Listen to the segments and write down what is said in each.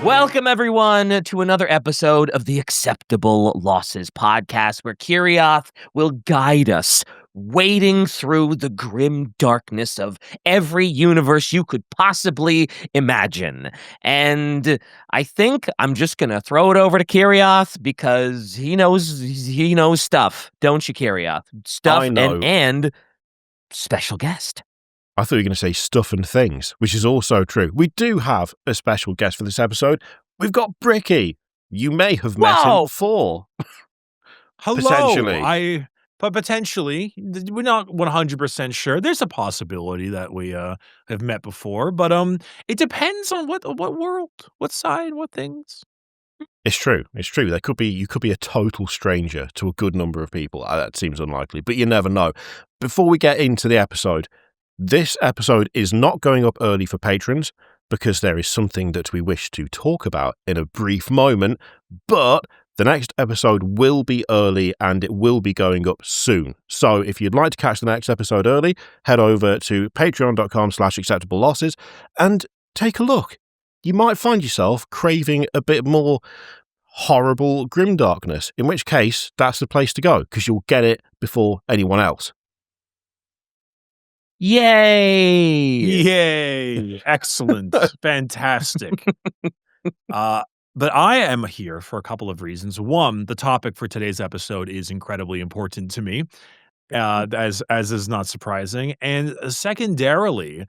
Welcome, everyone, to another episode of the Acceptable Losses podcast, where Kirioth will guide us, wading through the grim darkness of every universe you could possibly imagine. And I think I'm just going to throw it over to Kirioth because he knows stuff, don't you, Kirioth? Stuff I know. and special guest. I thought you were going to say stuff and things, which is also true. We do have a special guest for this episode. We've got Bricky. You may have met him before. Hello. Potentially. But potentially. We're not 100% sure. There's a possibility that we have met before, but it depends on what world, what side, what things. It's true. It's true. You could be a total stranger to a good number of people. That seems unlikely, but you never know. Before we get into the episode, this episode is not going up early for patrons because there is something that we wish to talk about in a brief moment, but the next episode will be early and it will be going up soon. So if you'd like to catch the next episode early, head over to patreon.com/acceptablelosses and take a look. You might find yourself craving a bit more horrible grimdarkness, in which case that's the place to go because you'll get it before anyone else. Yay! Excellent. Fantastic. But I am here for a couple of reasons. One, the topic for today's episode is incredibly important to me, as is not surprising. And secondarily,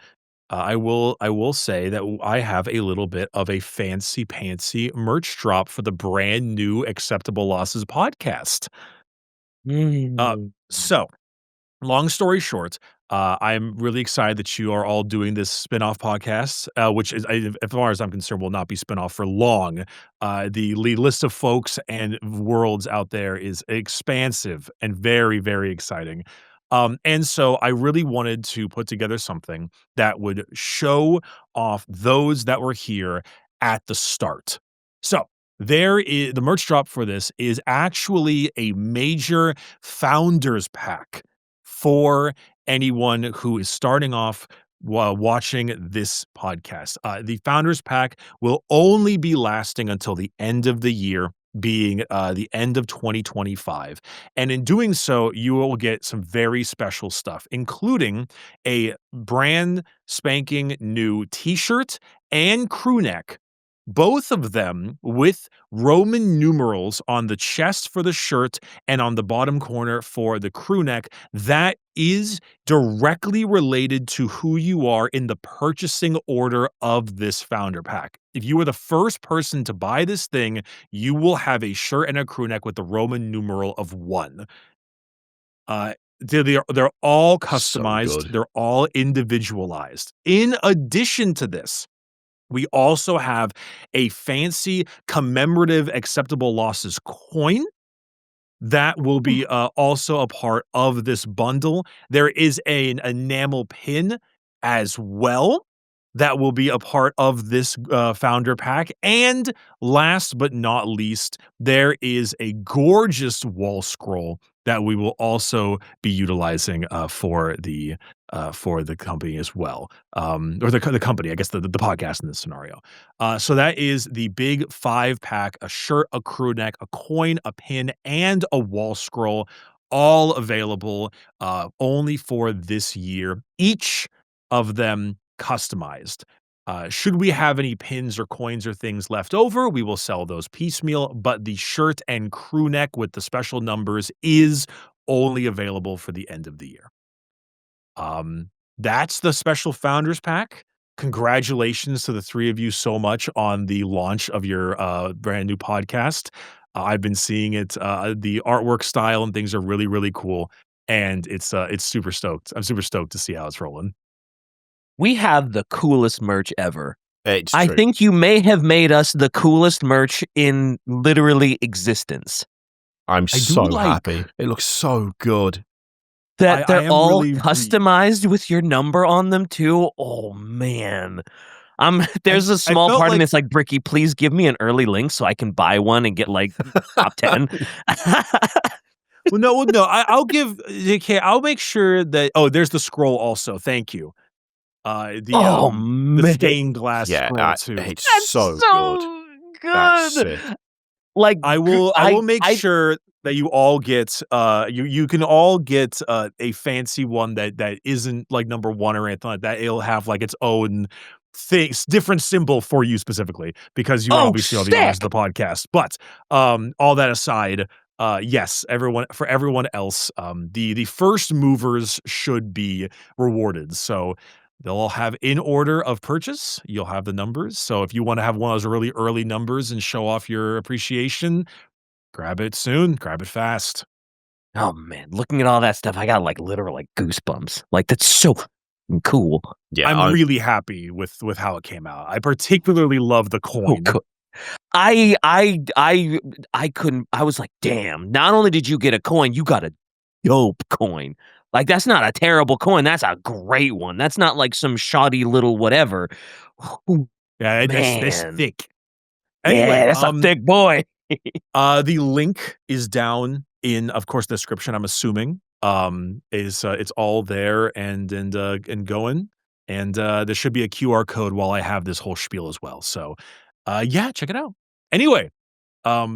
I will say that I have a little bit of a fancy pantsy merch drop for the brand new Acceptable Losses podcast. So, long story short, I'm really excited that you are all doing this spin-off podcast, which is, as far as I'm concerned, will not be spin-off for long. The list of folks and worlds out there is expansive and very, very exciting. And so I really wanted to put together something that would show off those that were here at the start. So the merch drop for this is actually a major founders pack for anyone who is starting off while watching this podcast. The Founders Pack will only be lasting until the end of the year, being the end of 2025. And in doing so, you will get some very special stuff, including a brand spanking new t-shirt and crew neck, both of them with Roman numerals on the chest for the shirt and on the bottom corner for the crew neck. That is directly related to who you are in the purchasing order of this founder pack. If you are the first person to buy this thing, you will have a shirt and a crew neck with the Roman numeral of 1. They're all customized. So they're all individualized. In addition to this, we also have a fancy commemorative Acceptable Losses coin that will be also a part of this bundle. There is an enamel pin as well that will be a part of this founder pack. And last but not least, there is a gorgeous wall scroll that we will also be utilizing for the company as well, or the company, I guess the podcast in this scenario. So that is the big 5-pack: a shirt, a crew neck, a coin, a pin, and a wall scroll, all available only for this year. Each of them customized. Should we have any pins or coins or things left over, we will sell those piecemeal, but the shirt and crew neck with the special numbers is only available for the end of the year. That's the special Founders Pack. Congratulations to the three of you so much on the launch of your brand new podcast. I've been seeing it. The artwork style and things are really, really cool, and it's super stoked. I'm super stoked to see how it's rolling. We have the coolest merch ever. It's I true. think you may have made us the coolest merch in literally existence. I'm so happy. It looks so good. That they're all really customized with your number on them too. Oh man. There's a small part of me that's like, Bricky, please give me an early link so I can buy one and get like top 10. Well, no. I'll give. Okay, I'll make sure that. Oh, there's the scroll also. Thank you. The stained glass scroll too. It's so good. That's good. sick. Like I will make sure that you all get you can all get a fancy one that isn't like number 1 or anything like that. It'll have like its own things, different symbol for you specifically because you obviously are the owners of the podcast. But all that aside, yes, everyone else, the first movers should be rewarded. So they'll all have in order of purchase. You'll have the numbers. So if you want to have one of those really early numbers and show off your appreciation, grab it soon, grab it fast. Oh man, looking at all that stuff, I got like literal like goosebumps. Like that's so cool. Yeah, I'm really happy with how it came out. I particularly love the Oh, coin. good. I couldn't. I was like, damn. Not only did you get a coin, you got a dope coin. Like that's not a terrible coin. That's a great one. That's not like some shoddy little whatever. Ooh, Yeah, that's man. thick. Yeah, Anyway, that's a thick boy. the link is down in, of course, the description. I'm assuming is it's all there and going, and there should be a QR code while I have this whole spiel as well. So, yeah, check it out. Anyway, a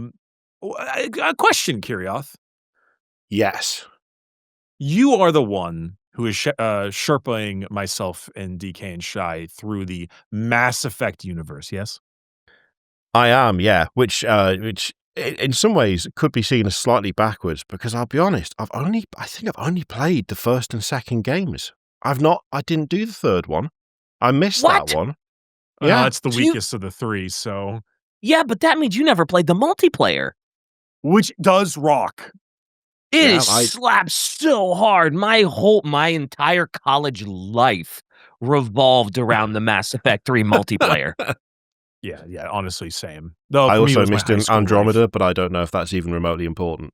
question, Kirioth. yes. You are the one who is sherpaing myself and DK and Shy through the Mass Effect universe. Yes. I am, yeah, which in some ways could be seen as slightly backwards because I'll be honest, I think I've only played the first and second games. I didn't do the third one. I missed What? that one. Yeah, Yeah. it's the weakest of the 3. So, Yeah, but that means you never played the multiplayer. which does rock. It Yeah, is slaps so hard. My entire college life revolved around the Mass Effect 3 multiplayer. Yeah, honestly, same. Though I for me, it also was my missed high an school Andromeda, life. but I don't know if that's even remotely important.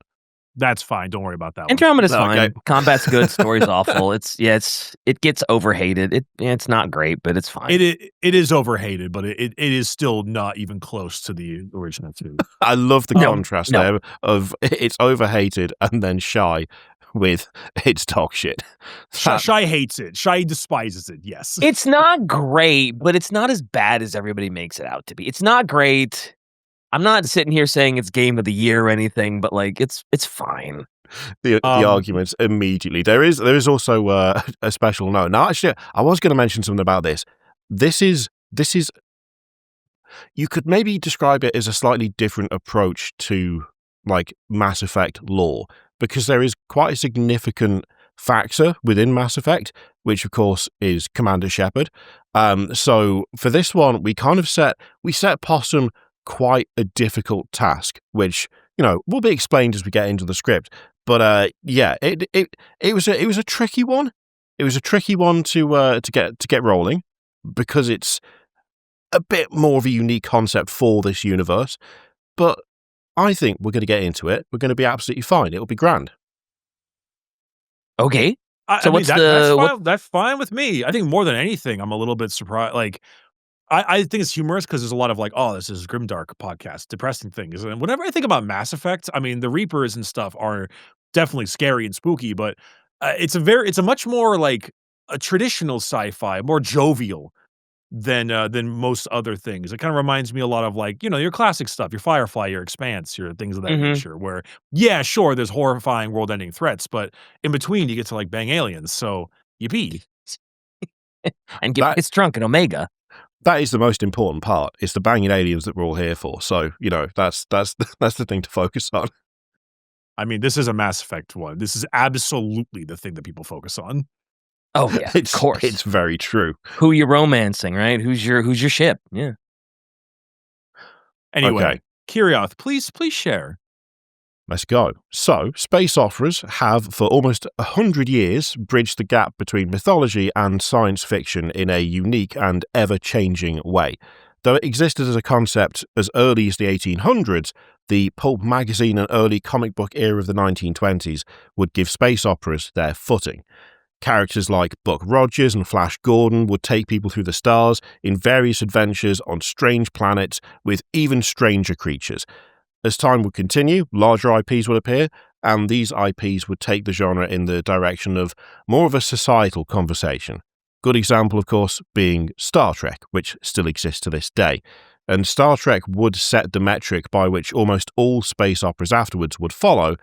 That's fine. Don't worry about that one. Andromeda's Okay. fine. Combat's good. Story's awful. It gets overhated. It's not great, but it's fine. It is overhated, but it is still not even close to the original 2. I love the contrast no. there of it's overhated and then Shy with it's dog shit. Shy hates it. Shy despises it. Yes. It's not great, but it's not as bad as everybody makes it out to be. It's not great. I'm not sitting here saying it's game of the year or anything, but like it's fine. The arguments immediately. There is also a special note. Now, actually, I was going to mention something about this. This is. You could maybe describe it as a slightly different approach to like Mass Effect lore because there is quite a significant factor within Mass Effect, which of course is Commander Shepard. So for this one, we set Possum quite a difficult task, which will be explained as we get into the script. But yeah, it was a tricky one. It was a tricky one to get rolling because it's a bit more of a unique concept for this universe. But I think we're going to get into it. We're going to be absolutely fine. It'll be grand. Okay. So that's fine with me. I think more than anything, I'm a little bit surprised. Like, I think it's humorous because there's a lot of like, oh, this is grimdark podcast, depressing things. And whenever I think about Mass Effect, I mean, the Reapers and stuff are definitely scary and spooky, but it's a much more like a traditional sci-fi, more jovial than most other things. It kind of reminds me a lot of like, your classic stuff, your Firefly, your Expanse, your things of that nature, where, yeah, sure, there's horrifying world-ending threats, but in between you get to like bang aliens. So yippee. And get it's drunk in Omega. That is the most important part. It's the banging aliens that we're all here for. So, that's the thing to focus on. I mean, this is a Mass Effect one. This is absolutely the thing that people focus on. Oh yeah, of course. It's very true. Who you romancing, right? Who's your ship? Yeah. Anyway, okay. Kirioth, please share. Let's go. So, space operas have, for almost 100 years, bridged the gap between mythology and science fiction in a unique and ever-changing way. Though it existed as a concept as early as the 1800s, the pulp magazine and early comic book era of the 1920s would give space operas their footing. Characters like Buck Rogers and Flash Gordon would take people through the stars in various adventures on strange planets with even stranger creatures. As time would continue, larger IPs would appear, and these IPs would take the genre in the direction of more of a societal conversation. Good example, of course, being Star Trek, which still exists to this day. And Star Trek would set the metric by which almost all space operas afterwards would follow,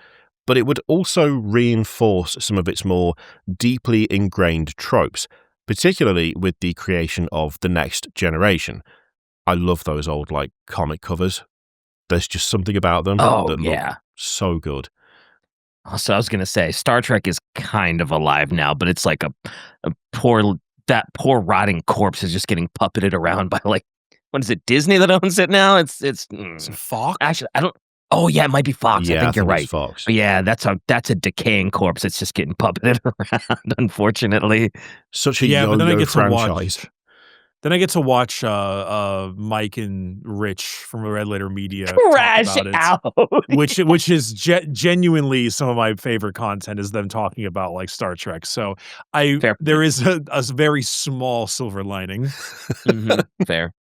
but it would also reinforce some of its more deeply ingrained tropes, particularly with the creation of The Next Generation. I love those old, comic covers. There's just something about them Oh, that look yeah. so good. So I was going to say, Star Trek is kind of alive now, but it's like that poor rotting corpse is just getting puppeted around by what is it, Disney that owns it now? Is it Fox? Actually, I don't. Oh yeah, it might be Fox. Yeah, I think you're it's right. Fox. But yeah, that's a decaying corpse. It's just getting puppeted around, unfortunately. Such a but then I yo-yo get franchise. Then I get to watch Mike and Rich from Red Letter Media Crash talk about out. it, which is genuinely some of my favorite content is them talking about Star Trek. So Fair. there is a very small silver lining. Fair.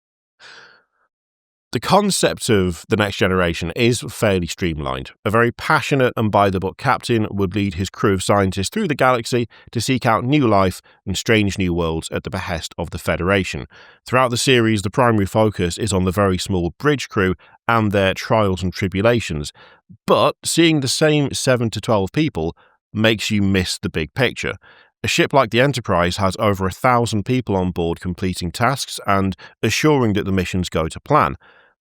The concept of The Next Generation is fairly streamlined. A very passionate and by-the-book captain would lead his crew of scientists through the galaxy to seek out new life and strange new worlds at the behest of the Federation. Throughout the series, the primary focus is on the very small bridge crew and their trials and tribulations, but seeing the same 7 to 12 people makes you miss the big picture. A ship like the Enterprise has over 1,000 people on board completing tasks and assuring that the missions go to plan.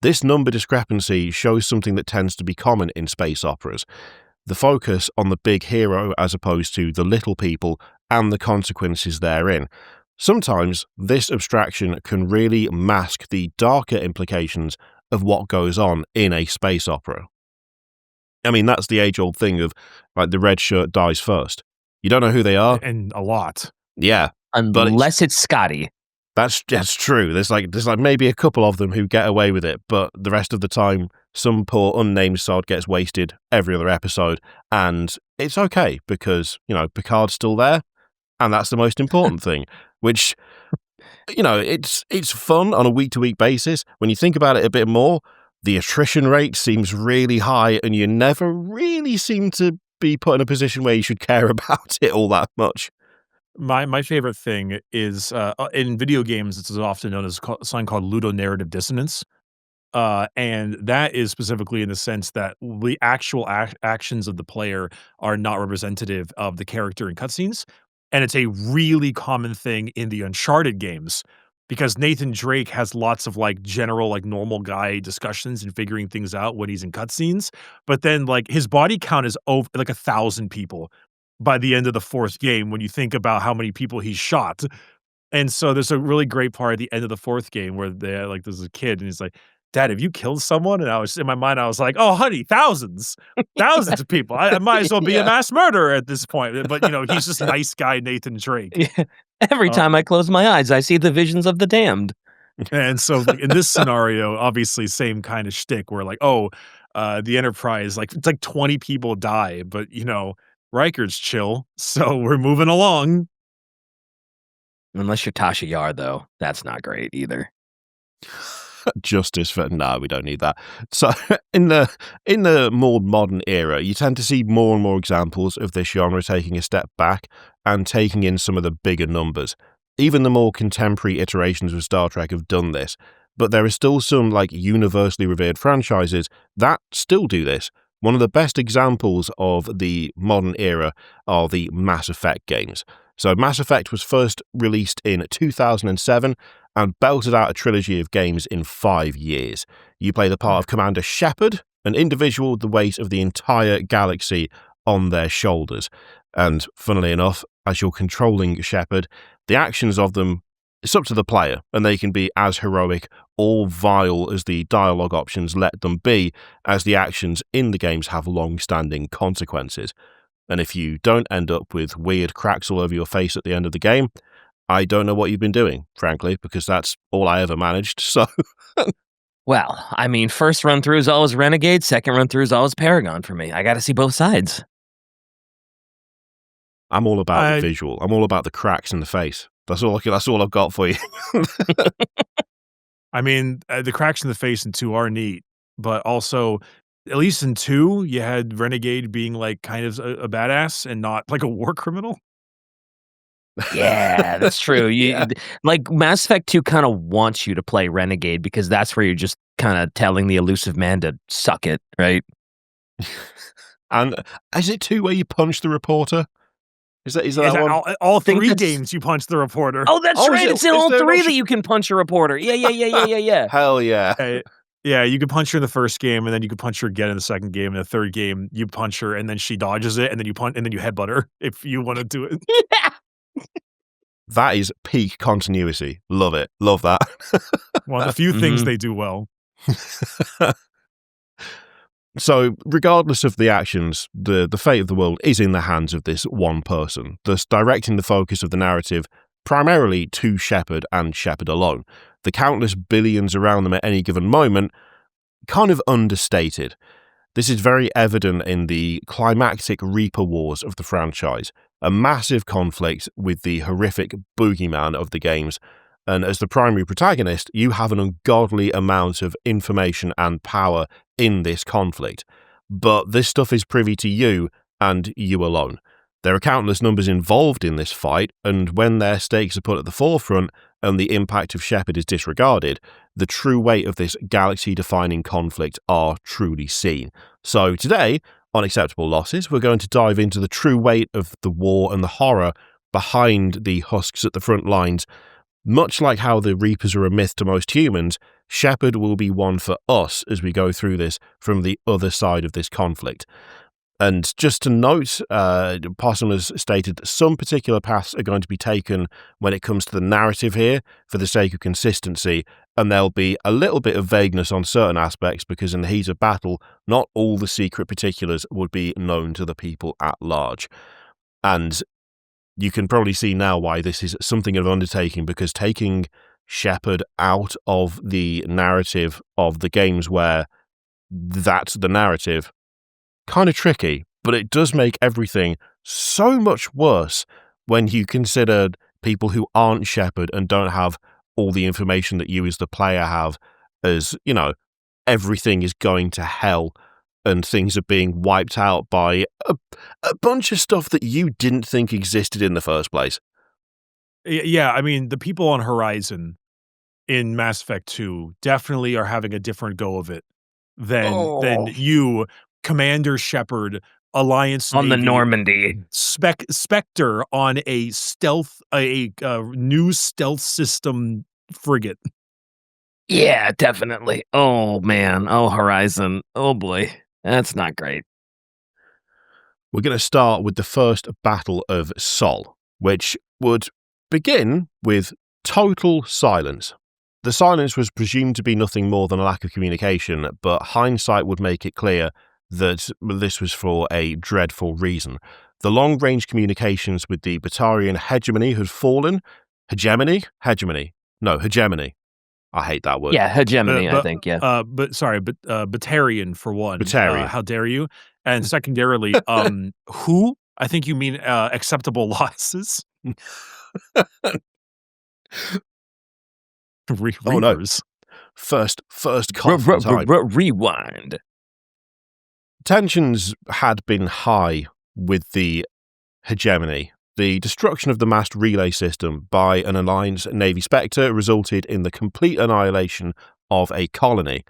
This number discrepancy shows something that tends to be common in space operas. The focus on the big hero as opposed to the little people and the consequences therein. Sometimes this abstraction can really mask the darker implications of what goes on in a space opera. I mean, that's the age-old thing of, the red shirt dies first. You don't know who they are. And a lot. Yeah. Unless it's Scotty. That's true. There's maybe a couple of them who get away with it, but the rest of the time, some poor unnamed sod gets wasted every other episode, and it's okay because, Picard's still there, and that's the most important thing, which, it's fun on a week-to-week basis. When you think about it a bit more, the attrition rate seems really high, and you never really seem to be put in a position where you should care about it all that much. My favorite thing is in video games, it's often known as something called ludonarrative dissonance. And that is specifically in the sense that the actual actions of the player are not representative of the character in cutscenes. And it's a really common thing in the Uncharted games because Nathan Drake has lots of general normal guy discussions and figuring things out when he's in cutscenes. But then his body count is over 1,000 people by the end of the 4th game when you think about how many people he shot. And so there's a really great part at the end of the 4th game where there's a kid and he's like, "Dad, have you killed someone?" And I was in my mind, I was like, "Oh, honey, thousands of people. I might as well be a mass murderer at this point." But he's just nice guy Nathan Drake. Yeah. Every time I close my eyes, I see the visions of the damned. And so in this scenario, obviously same kind of shtick where the Enterprise, it's 20 people die, but Riker's chill, so we're moving along. Unless you're Tasha Yar, though. That's not great either. Justice for we don't need that. So in the more modern era, you tend to see more and more examples of this genre taking a step back and taking in some of the bigger numbers. Even the more contemporary iterations of Star Trek have done this, but there are still some universally revered franchises that still do this. One of the best examples of the modern era are the Mass Effect games. So Mass Effect was first released in 2007 and belted out a trilogy of games in 5 years. You play the part of Commander Shepard, an individual with the weight of the entire galaxy on their shoulders. And funnily enough, as you're controlling Shepard, the actions of them, it's up to the player, and they can be as heroic or vile as the dialogue options let them be, as the actions in the games have long-standing consequences. And if you don't end up with weird cracks all over your face at the end of the game, I don't know what you've been doing, frankly, because that's all I ever managed, so... Well, I mean, first run-through is always Renegade, second run-through is always Paragon for me. I gotta see both sides. I'm all about the visual. I'm all about the cracks in the face. That's all I've got for you. I mean, the cracks in the face in 2 are neat, but also, at least in 2, you had Renegade being kind of a badass and not a war criminal. Yeah, that's true. Yeah. Like Mass Effect 2 kind of wants you to play Renegade because that's where you're just kind of telling the elusive man to suck it, right? And is it 2 where you punch the reporter? Is that Is that that one? all think 3 that's- games you punch the reporter? Oh, that's Oh, is right. it- It's in is all there an 3 option? that you can punch a reporter. Yeah. Hell yeah. Yeah, you could punch her in the first game, and then you could punch her again in the second game. In the third game, you punch her, and then she dodges it, and then you punch, and then you headbutt her if you want to do it. Yeah. That is peak continuity. Love it. Love that. One of the few things Mhm. they do well. So, regardless of the actions, the fate of the world is in the hands of this one person, thus directing the focus of the narrative primarily to Shepard and Shepard alone. The countless billions around them at any given moment, kind of understated. This is very evident in the climactic Reaper Wars of the franchise, a massive conflict with the horrific boogeyman of the games, and as the primary protagonist, you have an ungodly amount of information and power in this conflict. But this stuff is privy to you, and you alone. There are countless numbers involved in this fight, and when their stakes are put at the forefront, and the impact of Shepard is disregarded, the true weight of this galaxy-defining conflict are truly seen. So today, on Acceptable Losses, we're going to dive into the true weight of the war and the horror behind the husks at the front lines. Much like how the Reapers are a myth to most humans, Shepard will be one for us as we go through this from the other side of this conflict. And just to note, Possum has stated that some particular paths are going to be taken when it comes to the narrative here for the sake of consistency, and there'll be a little bit of vagueness on certain aspects because in the heat of battle, not all the secret particulars would be known to the people at large. And you can probably see now why this is something of an undertaking, because taking Shepard out of the narrative of the games where that's the narrative, kind of tricky, but it does make everything so much worse when you consider people who aren't Shepard and don't have all the information that you as the player have, as, you know, everything is going to hell and things are being wiped out by a bunch of stuff that you didn't think existed in the first place. Yeah, I mean, the people on Horizon in Mass Effect 2 definitely are having a different go of it than you, Commander Shepard, Alliance On the Navy, Normandy. Spectre on a new stealth system frigate. Yeah, definitely. Oh, man. Oh, Horizon. Oh, boy. That's not great. We're going to start with the first Battle of Sol, which would begin with total silence. The silence was presumed to be nothing more than a lack of communication, but hindsight would make it clear that this was for a dreadful reason. The long-range communications with the Batarian Hegemony had fallen. Hegemony? No, Hegemony. I hate that word. Yeah, Hegemony, I think, yeah. Batarian for one. Batarian. How dare you? And secondarily, who? I think you mean acceptable losses. Oh, no. Reapers. First cough in time. Rewind. Tensions had been high with the Hegemony. The destruction of the massed relay system by an Alliance Navy Spectre resulted in the complete annihilation of a colony.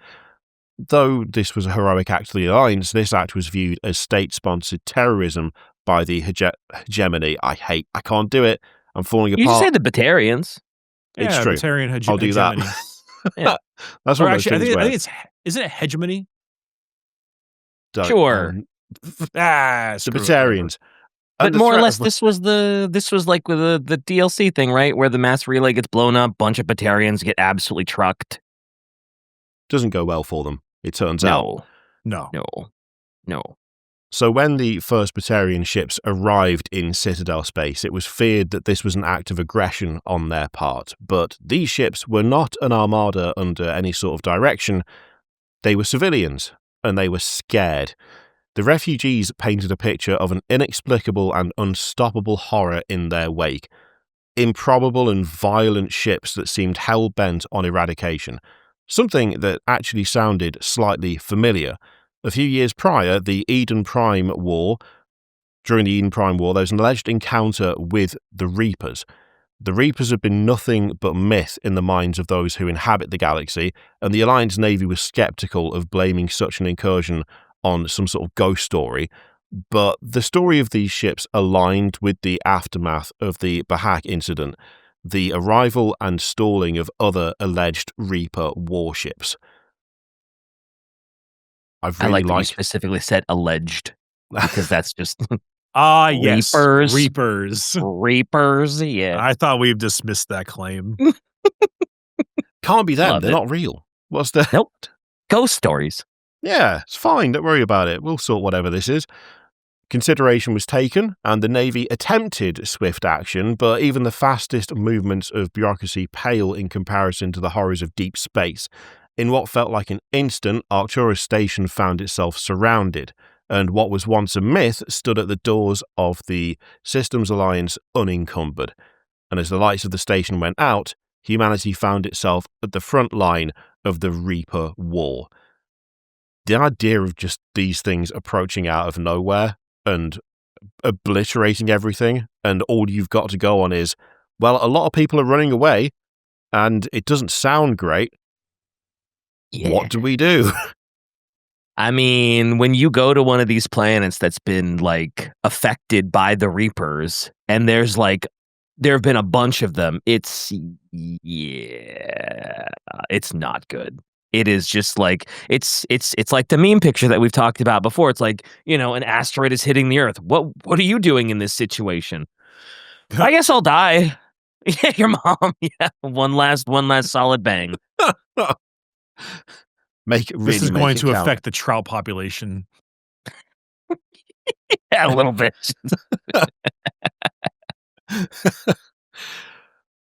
Though this was a heroic act of the Alliance, this act was viewed as state-sponsored terrorism by the Hegemony. I can't do it. I'm falling apart. You just say the Batarians. It's Yeah, true. Batarian I'll do Hegemony. that. Yeah. That's Or one of those actually, things I where... think it's isn't it hegemony? Sure. The Batarians. Batarians. But more or less, this was like with the DLC thing, right? Where the mass relay gets blown up, bunch of Batarians get absolutely trucked. Doesn't go well for them, it turns out. No. So when the first Batarian ships arrived in Citadel space, it was feared that this was an act of aggression on their part. But these ships were not an armada under any sort of direction. They were civilians, and they were scared. The refugees painted a picture of an inexplicable and unstoppable horror in their wake. Improbable and violent ships that seemed hell-bent on eradication. Something that actually sounded slightly familiar. A few years prior, the Eden Prime War during the Eden Prime War, there was an alleged encounter with the Reapers. The Reapers have been nothing but myth in the minds of those who inhabit the galaxy, and the Alliance Navy was skeptical of blaming such an incursion on some sort of ghost story. But the story of these ships aligned with the aftermath of the Bahak incident, the arrival and stalling of other alleged Reaper warships. I like that you specifically said alleged, because that's just yes, Reapers. Reapers. Yeah. I thought we've dismissed that claim. Can't be them. Love They're it. not real. What's the... Nope. Ghost stories. Yeah, it's fine. Don't worry about it. We'll sort whatever this is. Consideration was taken, and the Navy attempted swift action, but even the fastest movements of bureaucracy pale in comparison to the horrors of deep space. In what felt like an instant, Arcturus Station found itself surrounded, and what was once a myth stood at the doors of the Systems Alliance unencumbered. And as the lights of the station went out, humanity found itself at the front line of the Reaper War. The idea of just these things approaching out of nowhere and obliterating everything, and all you've got to go on is, well, a lot of people are running away, and it doesn't sound great. Yeah. What do we do? I mean, when you go to one of these planets that's been, like, affected by the Reapers, and there's, like, there have been a bunch of them, it's not good. It is just like, it's like the meme picture that we've talked about before. It's like, an asteroid is hitting the Earth. What are you doing in this situation? I guess I'll die. Yeah, your mom. Yeah, one last solid bang. This is going to affect the trout population. Yeah, a little bit.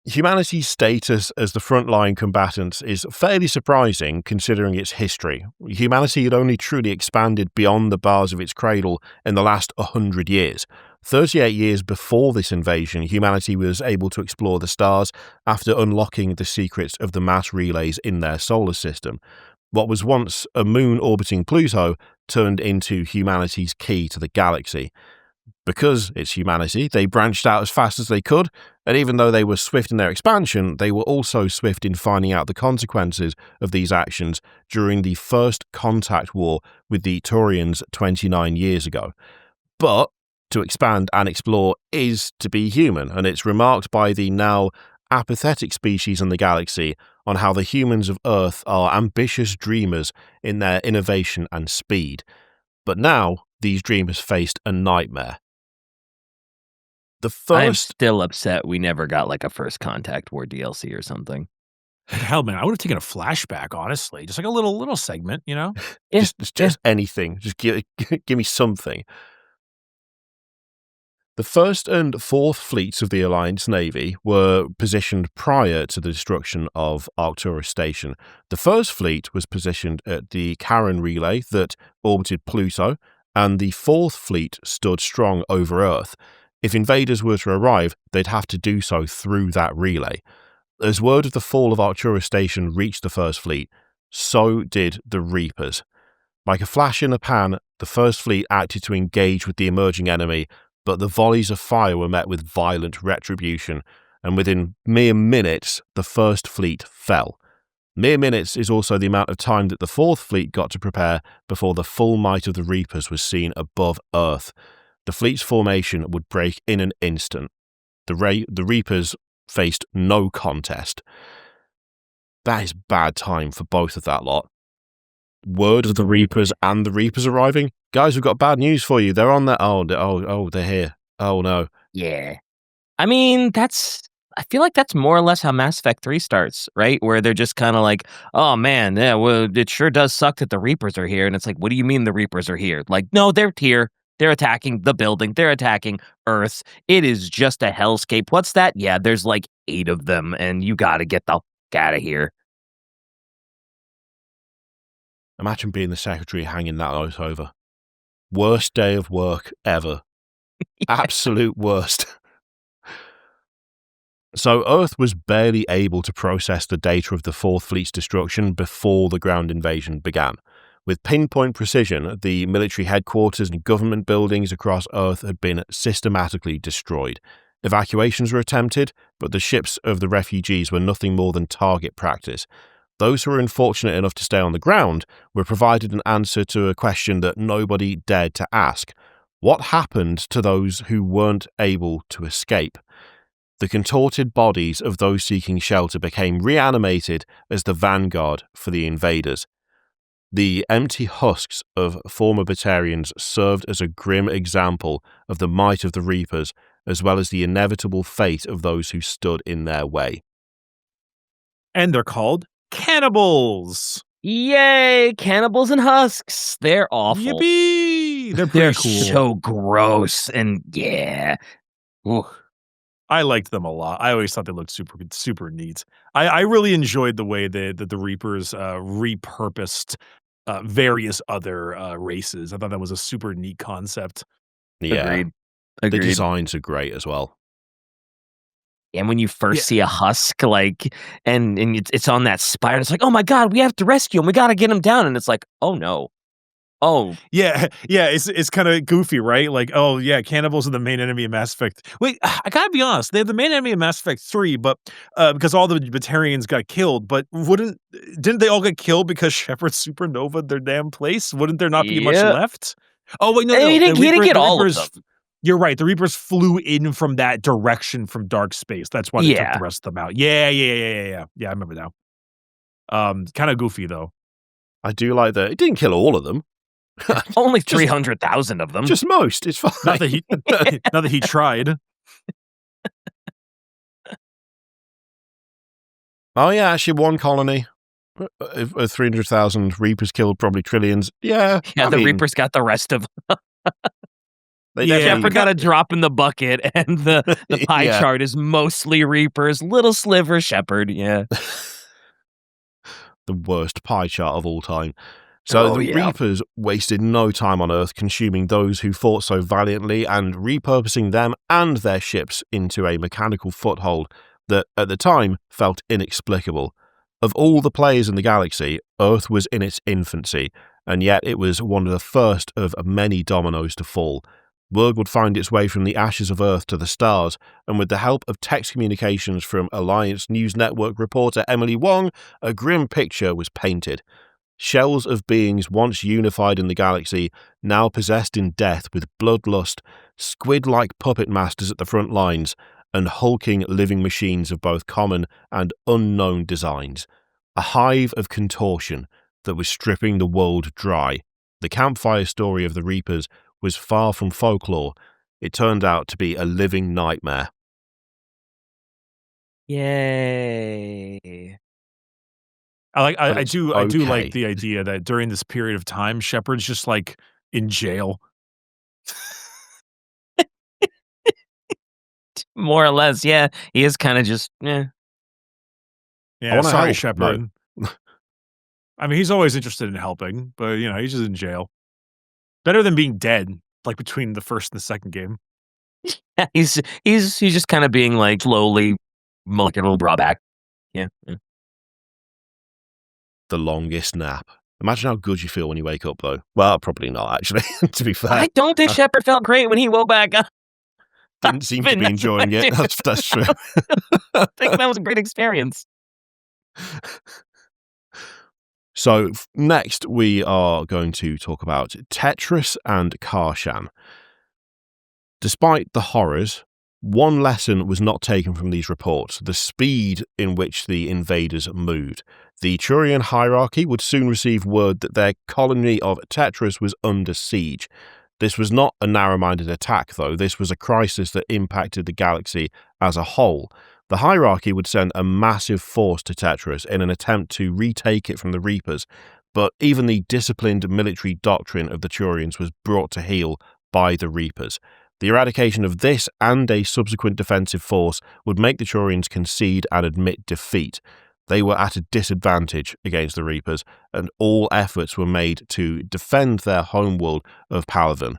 Humanity's status as the frontline combatants is fairly surprising considering its history. Humanity had only truly expanded beyond the bars of its cradle in the last 100 years. 38 years before this invasion, humanity was able to explore the stars after unlocking the secrets of the mass relays in their solar system. What was once a moon orbiting Pluto turned into humanity's key to the galaxy. Because it's humanity, they branched out as fast as they could, and even though they were swift in their expansion, they were also swift in finding out the consequences of these actions during the first contact war with the Taurians 29 years ago. But to expand and explore is to be human, and it's remarked by the now apathetic species in the galaxy on how the humans of Earth are ambitious dreamers in their innovation and speed. But now, these dreamers faced a nightmare. I'm still upset we never got like a First Contact War DLC or something. Hell, man, I would have taken a flashback, honestly. Just like a little segment, Yeah, just anything. Just give me something. The first and fourth fleets of the Alliance Navy were positioned prior to the destruction of Arcturus Station. The first fleet was positioned at the Charon relay that orbited Pluto, and the fourth fleet stood strong over Earth. If invaders were to arrive, they'd have to do so through that relay. As word of the fall of Arcturus Station reached the First Fleet, so did the Reapers. Like a flash in a pan, the First Fleet acted to engage with the emerging enemy, but the volleys of fire were met with violent retribution, and within mere minutes, the First Fleet fell. Mere minutes is also the amount of time that the Fourth Fleet got to prepare before the full might of the Reapers was seen above Earth. The fleet's formation would break in an instant. The Reapers faced no contest. That is bad time for both of that lot. Word of the Reapers and the Reapers arriving? Guys, we've got bad news for you. They're on their... Oh, they're here. Oh, no. Yeah. I mean, I feel like that's more or less how Mass Effect 3 starts, right? Where they're just kind of like, oh man, yeah, well, it sure does suck that the Reapers are here. And it's like, what do you mean the Reapers are here? Like, no, they're here. They're attacking the building. They're attacking Earth. It is just a hellscape. What's that? Yeah, there's like 8 of them, and you gotta get the fuck out of here. Imagine being the secretary hanging that note over. Worst day of work ever. Absolute worst. So Earth was barely able to process the data of the Fourth Fleet's destruction before the ground invasion began. With pinpoint precision, the military headquarters and government buildings across Earth had been systematically destroyed. Evacuations were attempted, but the ships of the refugees were nothing more than target practice. Those who were unfortunate enough to stay on the ground were provided an answer to a question that nobody dared to ask. What happened to those who weren't able to escape? The contorted bodies of those seeking shelter became reanimated as the vanguard for the invaders. The empty husks of former Batarians served as a grim example of the might of the Reapers, as well as the inevitable fate of those who stood in their way. And they're called cannibals. Yay! Cannibals and husks. They're awful. Yippee! They're They're pretty cool. so gross. And yeah. Ooh. I liked them a lot. I always thought they looked super neat. I really enjoyed the way that the Reapers repurposed various other races. I thought that was a super neat concept. Yeah, Agreed. the designs are great as well. And when you first see a husk, like, and it's on that spire, it's like, oh my god, we have to rescue him. We got to get him down. And it's like, oh no. Oh. Yeah, it's kind of goofy, right? Like, oh yeah, cannibals are the main enemy of Mass Effect. Wait, I gotta be honest, they're the main enemy of Mass Effect 3, but because all the Batarians got killed, but didn't they all get killed because Shepard supernovaed their damn place? Wouldn't there not be much left? Oh wait, no, he didn't get all of them. You're right. The Reapers flew in from that direction from dark space. That's why they took the rest of them out. Yeah. Yeah, I remember now. Kind of goofy though. I do like that. It didn't kill all of them. Only 300,000 of them. Just most. It's fine. Not that he tried. Oh yeah, actually one colony. 300,000 Reapers killed probably trillions. Yeah. Yeah, Reapers got the rest of them. Shepard got a drop in the bucket, and the pie chart is mostly Reapers, little sliver Shepard. Yeah. The worst pie chart of all time. So the Reapers wasted no time on Earth consuming those who fought so valiantly and repurposing them and their ships into a mechanical foothold that, at the time, felt inexplicable. Of all the players in the galaxy, Earth was in its infancy, and yet it was one of the first of many dominoes to fall. Word would find its way from the ashes of Earth to the stars, and with the help of text communications from Alliance News Network reporter Emily Wong, a grim picture was painted. Shells of beings once unified in the galaxy, now possessed in death with bloodlust, squid-like puppet masters at the front lines, and hulking living machines of both common and unknown designs. A hive of contortion that was stripping the world dry. The campfire story of the Reapers was far from folklore. It turned out to be a living nightmare. Yay. I do like the idea that during this period of time, Shepard's just like in jail. More or less, yeah. He is kind of just, Yeah, sorry, Shepard. I mean, he's always interested in helping, but he's just in jail. Better than being dead, like between the first and the second game. Yeah, he's just kind of being like slowly like a little drawback. Yeah. The longest nap. Imagine how good you feel when you wake up, though. Well, probably not, actually, to be fair. I don't think Shepard felt great when he woke back up. Didn't seem to be enjoying it. That's true. I think that was a great experience. So, next we are going to talk about Tetris and Karshan. Despite the horrors, one lesson was not taken from these reports: the speed in which the invaders moved. The Turian hierarchy would soon receive word that their colony of Tetris was under siege. This was not a narrow-minded attack, though. This was a crisis that impacted the galaxy as a whole. The hierarchy would send a massive force to Tetris in an attempt to retake it from the Reapers, but even the disciplined military doctrine of the Turians was brought to heel by the Reapers. The eradication of this and a subsequent defensive force would make the Turians concede and admit defeat. They were at a disadvantage against the Reapers, and all efforts were made to defend their homeworld of Palaven.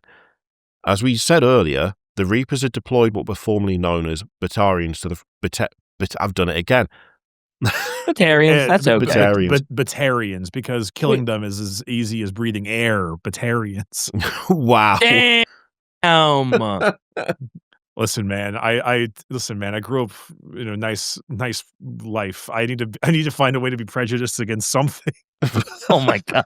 As we said earlier, the Reapers had deployed what were formerly known as Batarians to the I've done it again. Batarians, that's okay. Batarians. Batarians, because killing them is as easy as breathing air. Batarians. Wow. Damn. Listen, man. Listen, man. I grew up in a nice life. I need to find a way to be prejudiced against something. Oh my god.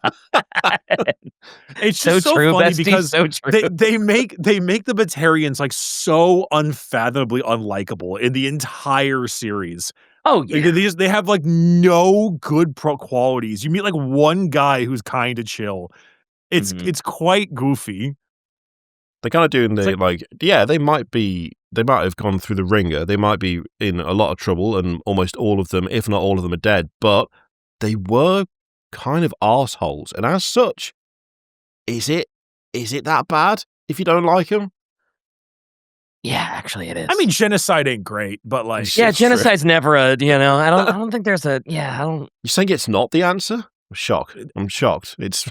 It's So just so true, funny bestie, because so true. they make the Batarians like so unfathomably unlikable in the entire series. Oh Like yeah. they have like no good pro qualities. You meet like one guy who's kind of chill. Mhm. It's quite goofy. They're kind of doing It's the like yeah, they might have gone through the ringer. They might be in a lot of trouble, and almost all of them, if not all of them, are dead. But they were kind of arseholes, and as such, is it that bad if you don't like them? Yeah, actually it is. I mean, genocide ain't great, but like yeah, It's true. genocide's never I don't think there's I don't You're saying it's not the answer? I'm shocked. I'm shocked. It's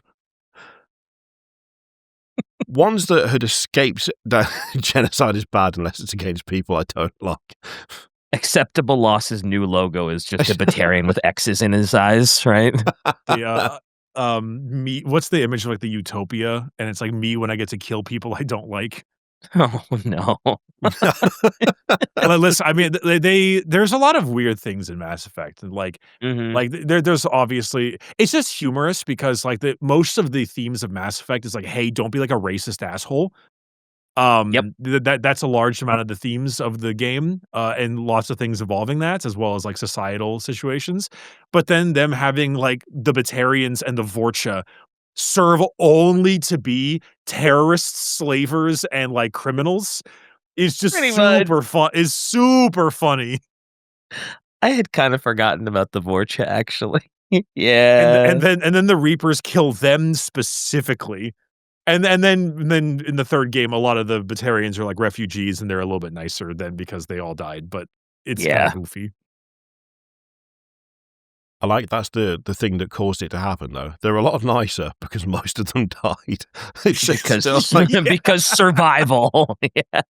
ones that had escaped that genocide is bad unless it's against people I don't like. Acceptable Loss's new logo is just a Batarian with X's in his eyes, right? the me what's the image of like the utopia? And it's like me when I get to kill people I don't like. Oh no. Listen, I mean, there's a lot of weird things in Mass Effect, and Mhm. there's obviously it's just humorous because like most of the themes of Mass Effect is like, hey, don't be like a racist asshole. Yep. That's a large amount of the themes of the game, and lots of things involving that, as well as like societal situations. But then them having like the Batarians and the Vorcha serve only to be terrorists, slavers, and like criminals is just Pretty much. super fun. Is super funny. I had kind of forgotten about the Vorcha actually. And yeah. then the Reapers kill them specifically. And then in the third game, a lot of the Batarians are like refugees, and they're a little bit nicer then because they all died. But it's kind Yeah. of goofy. I like that's the thing that caused it to happen, though. They're a lot nicer because most of them died. It's Because just like, because survival. Yeah.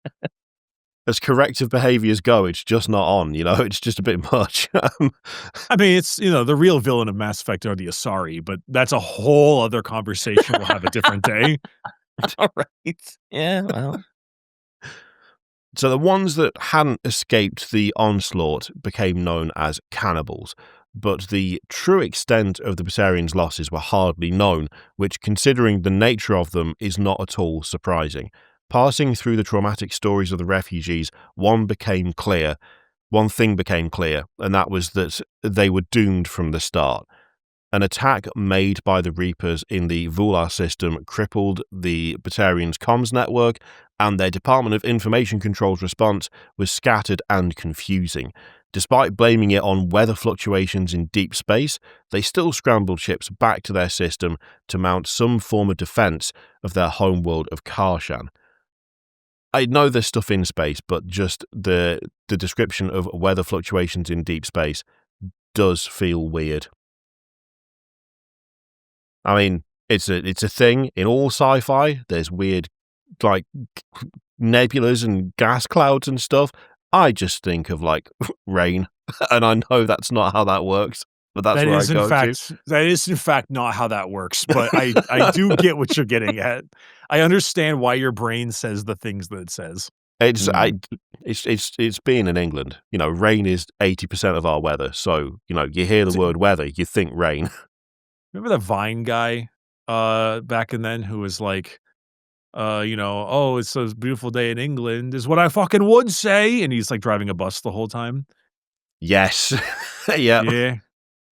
as corrective behaviors go, it's just not on. It's just a bit much. I mean, it's the real villain of Mass Effect are the Asari, but that's a whole other conversation we'll have a different day. All right. Yeah, well. So the ones that hadn't escaped the onslaught became known as cannibals, but the true extent of the Batarians' losses were hardly known, which, considering the nature of them, is not at all surprising. Passing through the traumatic stories of the refugees, one thing became clear, and that was that they were doomed from the start. An attack made by the Reapers in the Vular system crippled the Batarians' comms network, and their Department of Information Control's response was scattered and confusing. Despite blaming it on weather fluctuations in deep space, they still scrambled ships back to their system to mount some form of defense of their homeworld of Karshan. I know there's stuff in space, but just the description of weather fluctuations in deep space does feel weird. I mean, it's a thing in all sci-fi. There's weird, like, nebulas and gas clouds and stuff. I just think of, like, rain, and I know that's not how that works, but that's where I go to. That is in fact not how that works, but I do get what you're getting at. I understand why your brain says the things that it says. It's being in England. Rain is 80% of our weather. So, you hear the word weather, you think rain. Remember the Vine guy back and then who was like, oh, it's a beautiful day in England is what I fucking would say. And he's like driving a bus the whole time. Yes. Yeah. Yeah.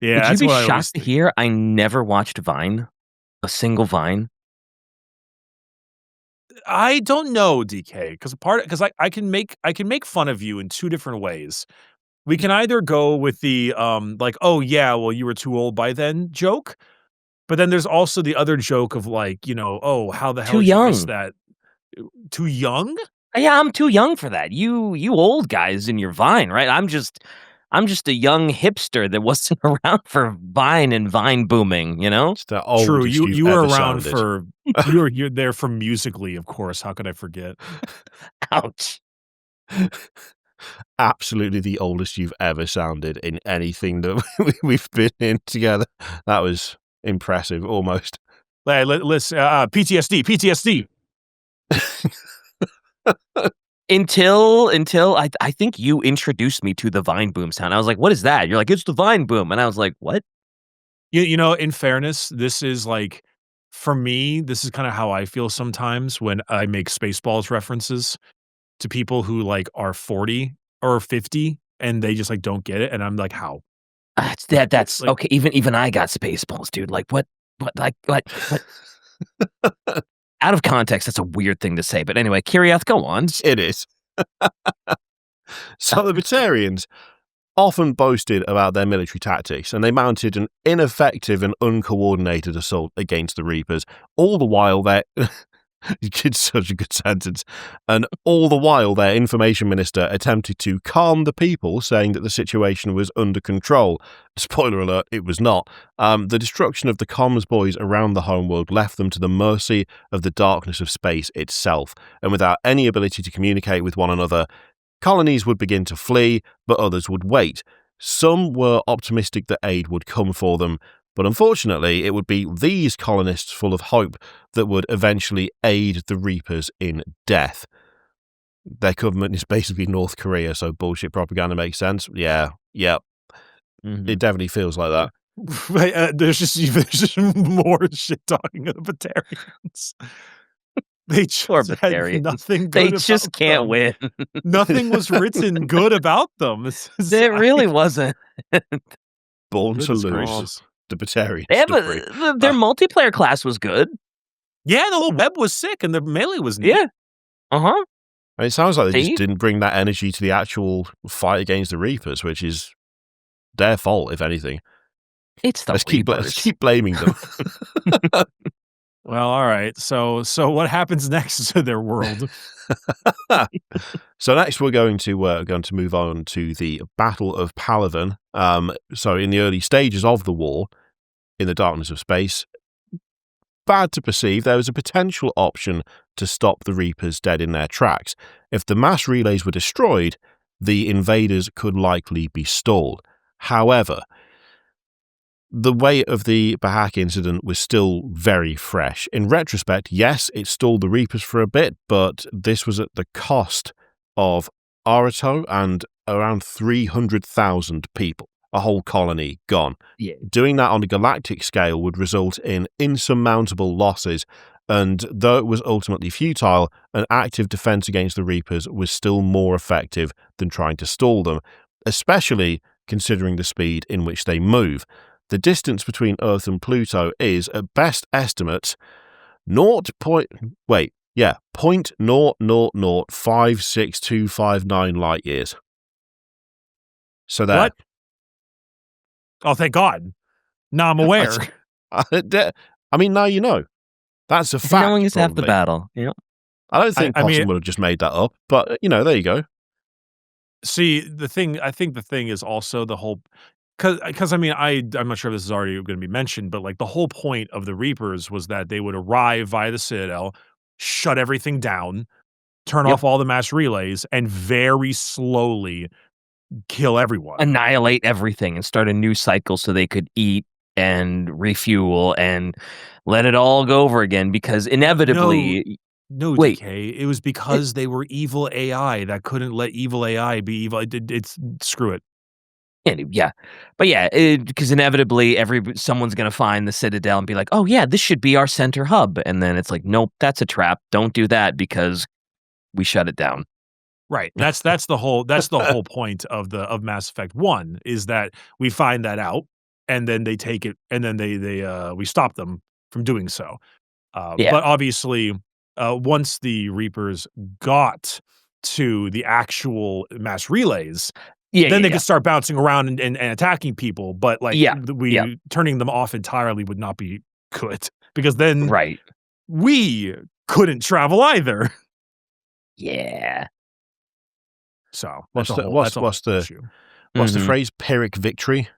Yeah. Would you That's be what I always shocked to think. hear I never watched Vine? A single Vine? I don't know, DK, because I can make fun of you in two different ways. We can either go with the like, oh yeah, well you were too old by then joke, but then there's also the other joke of like, oh, how the hell Too did you miss young. that? Too young? Yeah, I'm too young for that. You old guys in your Vine, right? I'm just a young hipster that wasn't around for Vine and Vine booming, It's the oldest True, you've you were ever around sounded. for you're there for Musically, of course. How could I forget? Ouch. absolutely the oldest you've ever sounded in anything that we've been in together. That was impressive, almost. Hey, let's PTSD. Until I think you introduced me to the Vine Boom sound. I was like, "What is that?" You're like, "It's the Vine Boom," and I was like, "What?" You know, in fairness, this is like, for me, this is kind of how I feel sometimes when I make Spaceballs references to people who like are 40 or 50 and they just like don't get it. And I'm like, how? That's Like, okay. Even I got Spaceballs, dude. Like what? What? Out of context, that's a weird thing to say. But anyway, Kirioth, go on. It is. So the Batarians often boasted about their military tactics, and they mounted an ineffective and uncoordinated assault against the Reapers, all the while their it's such a good sentence. And all the while their information minister attempted to calm the people, saying that the situation was under control. Spoiler alert, it was not. The destruction of the comms boys around the homeworld left them to the mercy of the darkness of space itself, and without any ability to communicate with one another, colonies would begin to flee, but others would wait. Some were optimistic that aid would come for them, but unfortunately, it would be these colonists full of hope that would eventually aid the Reapers in death. Their government is basically North Korea, so bullshit propaganda makes sense. Yeah. Mm-hmm. It definitely feels like that. there's just more shit talking of the Batarians. They just Poor had Batarians. nothing good They about just can't them. win. Nothing was written good about them. It really wasn't. Born to Goodness lose. gracious. The Batarians. They have their Ah. multiplayer class was good. Yeah, the whole web was sick and the melee was neat. Yeah. Uh-huh. It sounds like they See? just didn't bring that energy to the actual fight against the Reapers, which is their fault, if anything. It's the Let's Reapers. keep blaming them. Well, all right. So what happens next to their world? So next we're going to move on to the Battle of Palaven. So in the early stages of the war, in the darkness of space, bad to perceive, there was a potential option to stop the Reapers dead in their tracks. If the mass relays were destroyed, the invaders could likely be stalled. However, the weight of the Bahak incident was still very fresh. In retrospect, yes, it stalled the Reapers for a bit, but this was at the cost of Arato and around 300,000 people, a whole colony gone. Yeah. Doing that on a galactic scale would result in insurmountable losses, and though it was ultimately futile, an active defense against the Reapers was still more effective than trying to stall them, especially considering the speed in which they move. The distance between Earth and Pluto is, at best estimates, 0.00056259 light years. So that. What? Oh, thank God. Now I'm aware. I mean, now you know. That's a fact. Knowing is half the probably. battle. Yeah. I don't think Possum would have just made that up, but, there you go. See, I think the thing is also the whole, because I mean, I'm not sure if this is already going to be mentioned, but like the whole point of the Reapers was that they would arrive via the Citadel, shut everything down, turn off all the mass relays, and very slowly kill everyone. Annihilate everything and start a new cycle so they could eat and refuel and let it all go over again, because inevitably... No, Wait. DK. It was because they were evil AI that couldn't let evil AI be evil. It's screw it. Yeah. But yeah, because inevitably someone's going to find the Citadel and be like, oh yeah, this should be our center hub. And then it's like, nope, that's a trap. Don't do that because we shut it down. Right. That's the whole point of Mass Effect 1 is that we find that out and then they take it and then we stop them from doing so. But obviously, once the Reapers got to the actual mass relays, then they could start bouncing around and attacking people. But turning them off entirely would not be good, because then we couldn't travel either. Yeah. So what's the phrase? Pyrrhic victory.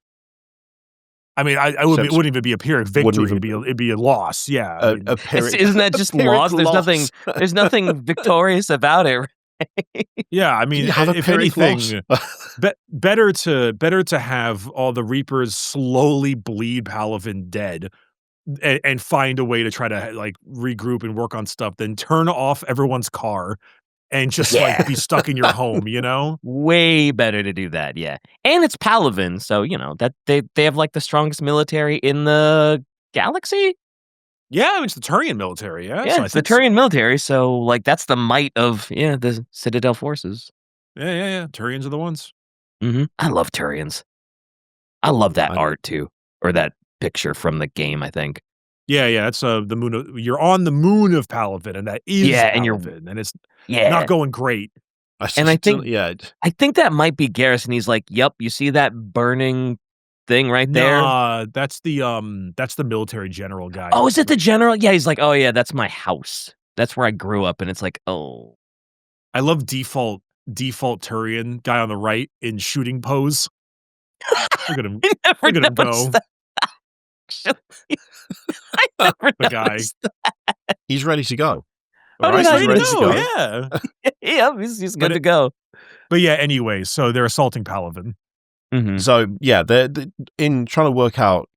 I mean, it wouldn't even be a Pyrrhic victory. It'd be a loss. Yeah. Isn't that just loss? There's nothing victorious about it. Yeah, I Do mean, you have a if Pyrrhic loss? anything, better to have all the Reapers slowly bleed Palavin dead and find a way to try to, like, regroup and work on stuff than turn off everyone's car and just, like, Yeah. be stuck in your home, you know? Way better to do that, yeah. And it's Palavin, so, that they have, like, the strongest military in the galaxy? Yeah, it's the Turian military, yeah, Yeah, so I it's the think so. Turian military, so, like, that's the might of, the Citadel forces. Yeah, Turians are the ones. Mhm. I love Turians. I love that I art too, or that picture from the game, I think. Yeah, it's, the moon of you're on the moon of Palavin, and that is Yeah, and you're Palavin, and it's not yeah, going great. and I still, think yeah. I think that might be Garrison. He's like, "Yep, you see that burning thing right there?" Nah, that's the military general guy. "Oh, is it the general?" Yeah, he's like, "Oh, yeah, that's my house. That's where I grew up," and it's like, "Oh." I love default Turian guy on the right in shooting pose. Look at him. I never Look at him noticed go. that, actually. I never The guy. noticed that. He's ready to go. How All did right, He's I he's ready to ready miss to go, go. yeah. Yeah, he's But good to go. yeah, anyway, so they're assaulting Palavin. Mhm. So yeah, they're in trying to work out,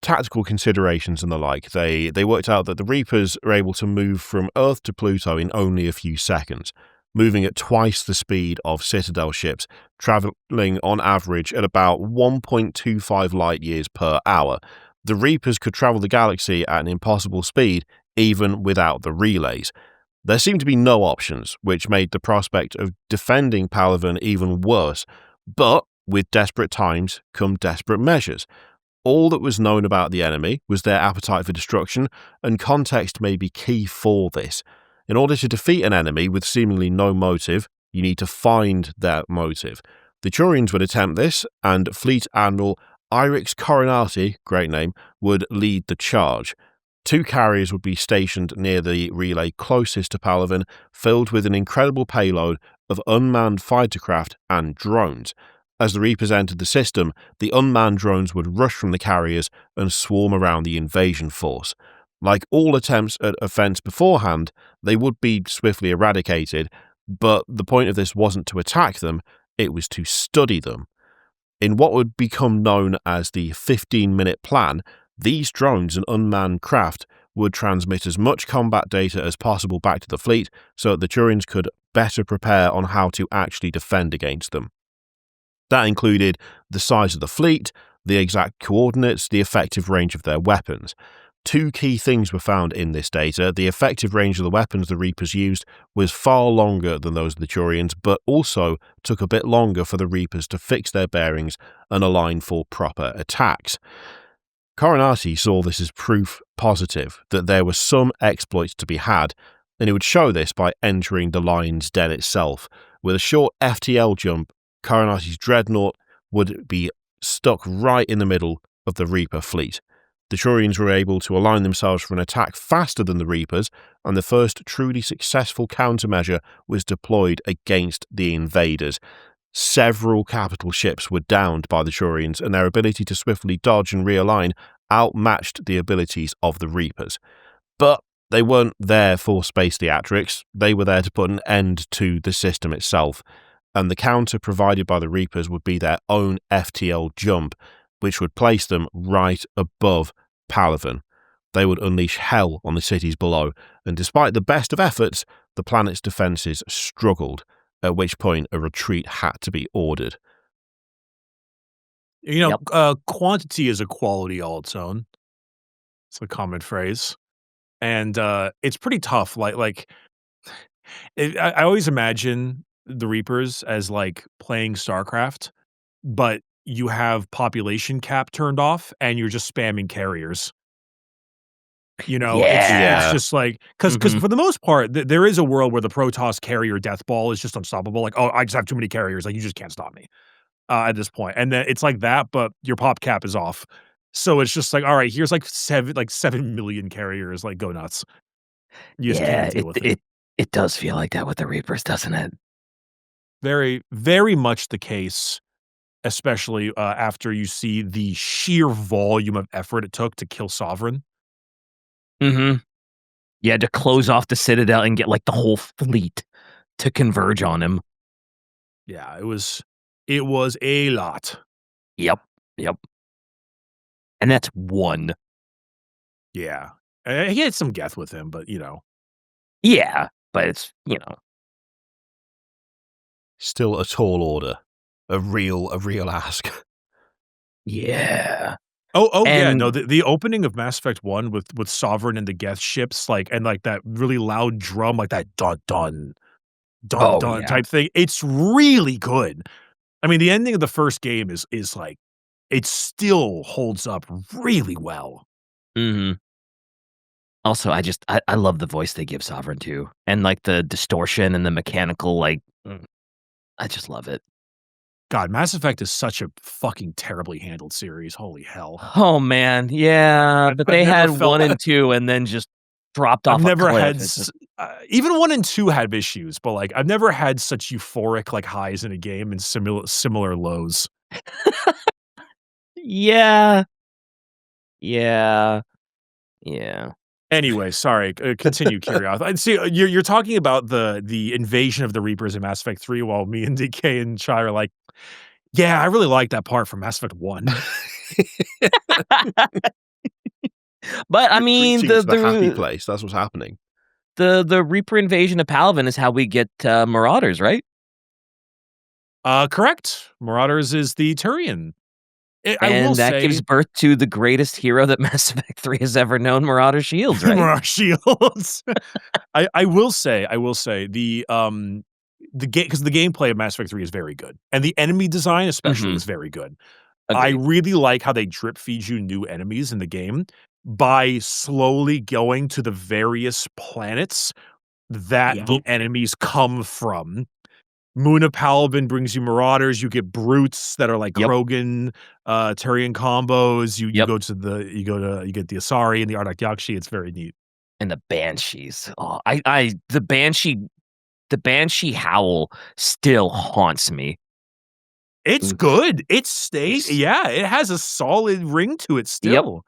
tactical considerations and the like. They worked out that the Reapers are able to move from Earth to Pluto in only a few seconds, moving at twice the speed of Citadel ships, traveling on average at about 1.25 light years per hour. The Reapers could travel the galaxy at an impossible speed, even without the relays. There seemed to be no options, which made the prospect of defending Palavin even worse. But with desperate times come desperate measures. All that was known about the enemy was their appetite for destruction, and context may be key for this. In order to defeat an enemy with seemingly no motive, you need to find that motive. The Turians would attempt this, and Fleet Admiral Irix Coronati, great name, would lead the charge. 2 carriers would be stationed near the relay closest to Palavin, filled with an incredible payload of unmanned fightercraft and drones. As the Reapers entered the system, the unmanned drones would rush from the carriers and swarm around the invasion force. Like all attempts at offense beforehand, they would be swiftly eradicated, but the point of this wasn't to attack them, it was to study them. In what would become known as the 15-minute plan, these drones and unmanned craft would transmit as much combat data as possible back to the fleet so that the Turians could better prepare on how to actually defend against them. That included the size of the fleet, the exact coordinates, the effective range of their weapons. 2 key things were found in this data. The effective range of the weapons the Reapers used was far longer than those of the Turians, but also took a bit longer for the Reapers to fix their bearings and align for proper attacks. Coronati saw this as proof positive that there were some exploits to be had, and he would show this by entering the Lion's Den itself. With a short FTL jump, Coronati's dreadnought would be stuck right in the middle of the Reaper fleet. The Turians were able to align themselves for an attack faster than the Reapers, and the first truly successful countermeasure was deployed against the invaders. Several capital ships were downed by the Turians, and their ability to swiftly dodge and realign outmatched the abilities of the Reapers. But they weren't there for space theatrics, they were there to put an end to the system itself, and the counter provided by the Reapers would be their own FTL jump, which would place them right above Palavin. They would unleash hell on the cities below, and despite the best of efforts, the planet's defences struggled, at which point a retreat had to be ordered. Yep. Quantity is a quality all its own. It's a common phrase. And, it's pretty tough, I always imagine the Reapers as, like, playing StarCraft, but you have population cap turned off, and you're just spamming carriers. It's Yeah. just like because Mhm. for the most part, there is a world where the Protoss carrier death ball is just unstoppable, like, "Oh, I just have too many carriers, like, you just can't stop me," at this point, and then it's like that, but your pop cap is off. So it's just like, "Alright, here's, like, 7 million carriers, like, go nuts." You just can't Yeah, deal it with it. it it does feel like that with the Reapers, doesn't it? Very, very much the case, especially, after you see the sheer volume of effort it took to kill Sovereign. Mhm. You had to close off the Citadel and get, like, the whole fleet to converge on him. Yeah, it was a lot. Yep. And that's one. Yeah. He had some Geth with him, but Yeah, but it's, Still a tall order. A real ask. yeah. Oh yeah, And no, the opening of Mass Effect 1 with Sovereign and the Geth ships, and that really loud drum, like that dun dun dun oh, dun yeah. type thing. It's really good. I mean, the ending of the first game is like it still holds up really well. Mhm. Also, I love the voice they give Sovereign too, and, like, the distortion and the mechanical, I just love it. God, Mass Effect is such a fucking terribly handled series. Holy hell. Oh, man, yeah, but I've they never had felt 1 and 2 and then just dropped I've off a never cliff. had It's just even 1 and 2 had issues, but, I've never had such euphoric, highs in a game and similar lows. yeah. Yeah. Yeah. Anyway, sorry, continue, Kirioth. I see, you're talking about the invasion of the Reapers in Mass Effect 3 while me and DK and Chai are like, "Yeah, I really like that part from Mass Effect 1." But, I You're mean, preaching to the happy place. That's what's happening. the Reaper invasion of Palaven is how we get, Marauders, right? Correct. Marauders is the Turian. I will And that say gives birth to the greatest hero that Mass Effect 3 has ever known, Marauder Shields, right? Marauder Shields. I will say the game, because the gameplay of Mass Effect 3 is very good, and the enemy design especially Mhm. is very good. I Agreed. really like how they drip feed you new enemies in the game by slowly going to the various planets that the Yep. enemies come from. Moon of Palaven brings you Marauders, you get Brutes that are like Yep. Krogan, Turian combos, you Yep. go to you get the Asari and the Ardak Yakshi, it's very neat. And the Banshees. Oh, the Banshee howl still haunts me. It's Mm. good. It stays, yeah, it has a solid ring to it Yep. still.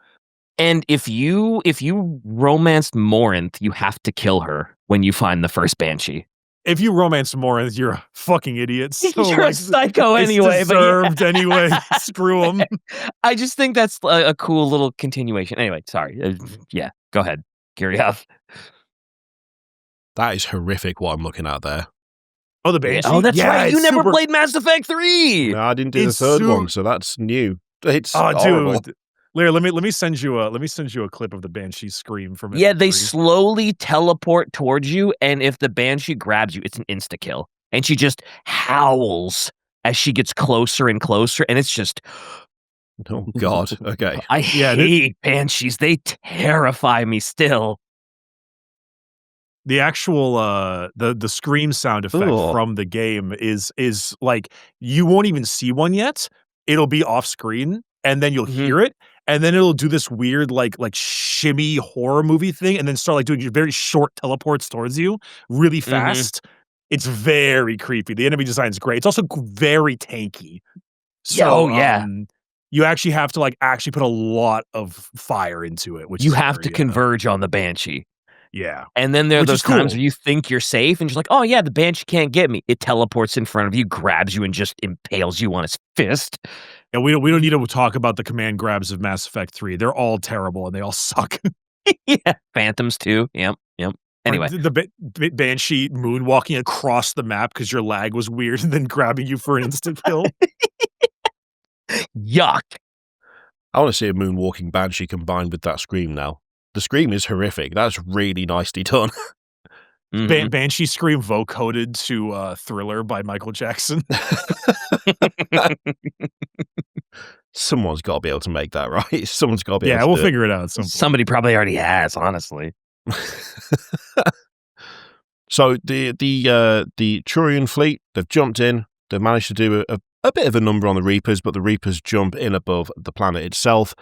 And if you romanced Morinth, you have to kill her when you find the first Banshee. If you romance Morinth, you're a fucking idiot. So, You're a psycho anyway, it's but yeah. deserved anyway. Screw him. I just think that's a cool little continuation. Anyway, sorry. Yeah, go ahead. Kirioth. That is horrific what I'm looking at there. Oh, the Yeah. Banshee? Oh, that's Yeah, right. You it's never super played Mass Effect 3. No, I didn't do the It's third su- one, so that's new. It's Oh, horrible. dude. Lear, let me send you a clip of the Banshee scream from it. Yeah, they slowly teleport towards you, and if the Banshee grabs you, it's an insta-kill. And she just howls as she gets closer and closer, and it's just... Oh, God. Okay. I hate Banshees. They terrify me still. The actual the scream sound effect Ugh. from the game is like you won't even see one yet. It'll be off screen and then you'll Mhm. hear it and then it'll do this weird like shimmy horror movie thing and then start like doing very short teleports towards you really fast. It's very creepy. The enemy design is great. It's also very tanky. So, yeah. you actually have to like actually put a lot of fire into it, which You is have to very, converge on the Banshee. yeah. And then there are Which those is times cool. where you think you're safe, and you're like, oh yeah, the Banshee can't get me. It teleports in front of you, grabs you, and just impales you on its fist. And we don't need to talk about the command grabs of Mass Effect 3. They're all terrible and they all suck. Yeah. Phantoms too. Yep. Anyway. Or the Banshee moonwalking across the map because your lag was weird and then grabbing you for an instant kill. Yuck. I want to see a moonwalking Banshee combined with that scream now. The scream is horrific. That's really nicely done. Mhm. Banshee scream vocoded to Thriller by Michael Jackson. Someone's got to be able to make that, right? Someone's got to be able Yeah, to we'll do figure it out at some point. Somebody probably already has, honestly. it. So the Turian fleet, they've jumped in. They've managed to do a bit of a number on the Reapers, but the Reapers jump in above the planet itself,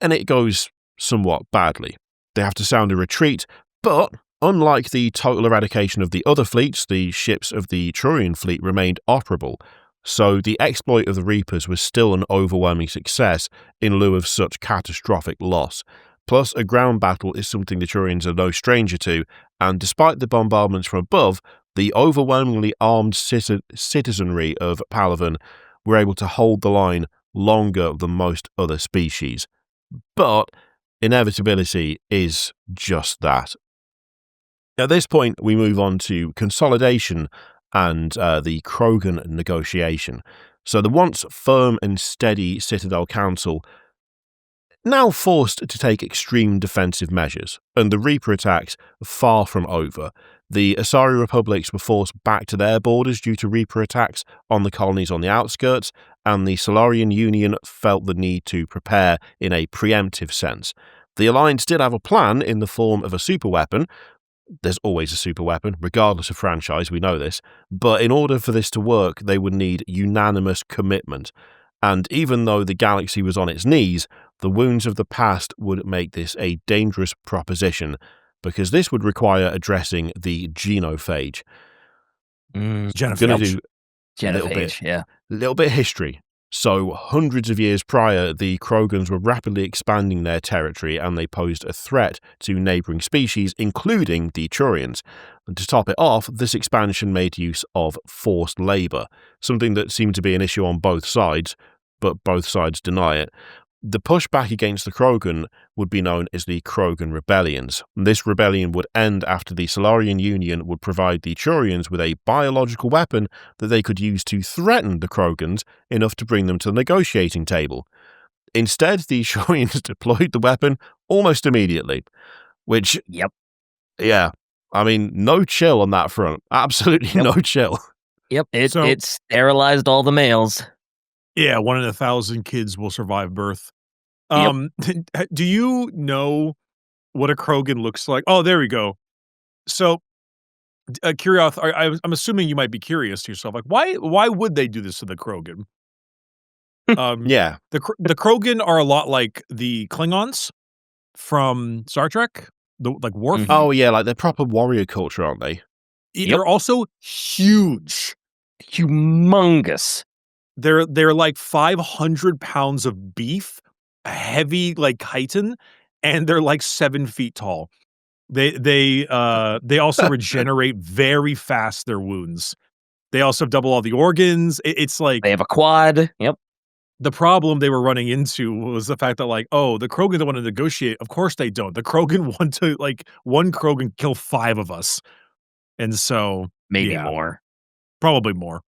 and it goes somewhat badly. They have to sound a retreat, but unlike the total eradication of the other fleets, the ships of the Turian fleet remained operable, so the exploit of the Reapers was still an overwhelming success in lieu of such catastrophic loss. Plus, a ground battle is something the Turians are no stranger to, and despite the bombardments from above, the overwhelmingly armed citizenry of Palaven were able to hold the line longer than most other species. But inevitability is just that. At this point, we move on to consolidation and the Krogan negotiation. So the once firm and steady Citadel Council now forced to take extreme defensive measures, and the Reaper attacks far from over. The Asari Republics were forced back to their borders due to Reaper attacks on the colonies on the outskirts, and the Solarian Union felt the need to prepare in a preemptive sense. The Alliance did have a plan in the form of a superweapon. There's always a superweapon, regardless of franchise, we know this, but in order for this to work, they would need unanimous commitment. And even though the galaxy was on its knees, the wounds of the past would make this a dangerous proposition, because this would require addressing the genophage. I'm going to do a little bit of history. So, hundreds of years prior, the Krogans were rapidly expanding their territory, and they posed a threat to neighbouring species, including the Turians. And to top it off, this expansion made use of forced labour, something that seemed to be an issue on both sides, but both sides deny it. The pushback against the Krogan would be known as the Krogan Rebellions. This rebellion would end after the Solarian Union would provide the Turians with a biological weapon that they could use to threaten the Krogans enough to bring them to the negotiating table. Instead, the Turians deployed the weapon almost immediately, which, yeah, I mean, no chill on that front. Absolutely no chill. It sterilized all the males. Yeah, 1 in 1,000 kids will survive birth. Do you know what a Krogan looks like? Oh, there we go. So, Kurioth, I'm assuming you might be curious to yourself, like, why would they do this to the Krogan? Yeah. The Krogan are a lot like the Klingons from Star Trek, like Worf. Mm-hmm. Oh, yeah, like they're proper warrior culture, aren't they? They're also huge. Humongous. They're like 500 pounds of beef, heavy like chitin, and they're like 7 feet tall. They also regenerate very fast their wounds. They also have double all the organs. It's like they have a quad. Yep. The problem they were running into was the fact that, like, oh, the Krogan don't want to negotiate. Of course they don't. The Krogan want to, like, one Krogan kill 5 of us. And so maybe more. Probably more.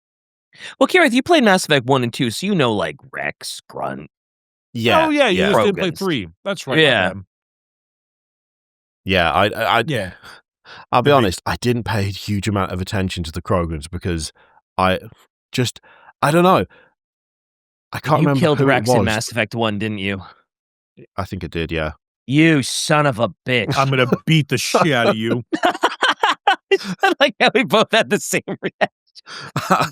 Well, Kirith, you played Mass Effect 1 and 2, so you know, like, Rex, Grunt. Yeah. Oh, yeah, you just didn't play 3. That's right. Yeah. Yeah, I'll be honest, I didn't pay a huge amount of attention to the Krogans because I don't know. I can't remember. You killed who Rex it was. in Mass Effect 1, didn't you? I think I did, yeah. You son of a bitch. I'm going to beat the shit out of you. I like how we both had the same reaction.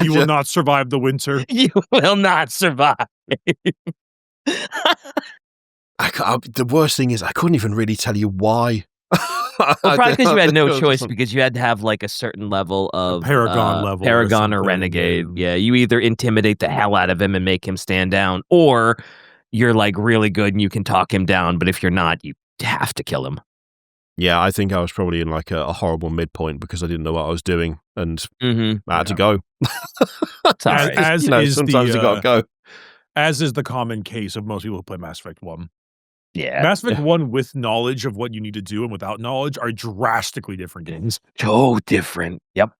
You will not survive the winter. You will not survive. The worst thing is I couldn't even really tell you why. Well, probably because you had no choice, because you had to have like a certain level of Paragon or Renegade. Yeah, you either intimidate the hell out of him and make him stand down, or you're like really good and you can talk him down. But if you're not, you have to kill him. Yeah, I think I was probably in like a horrible midpoint because I didn't know what I was doing and I had to go. As sometimes you gotta go. As is the common case of most people who play Mass Effect 1. Yeah. Mass Effect 1 with knowledge of what you need to do and without knowledge are drastically different games. So different. Yep.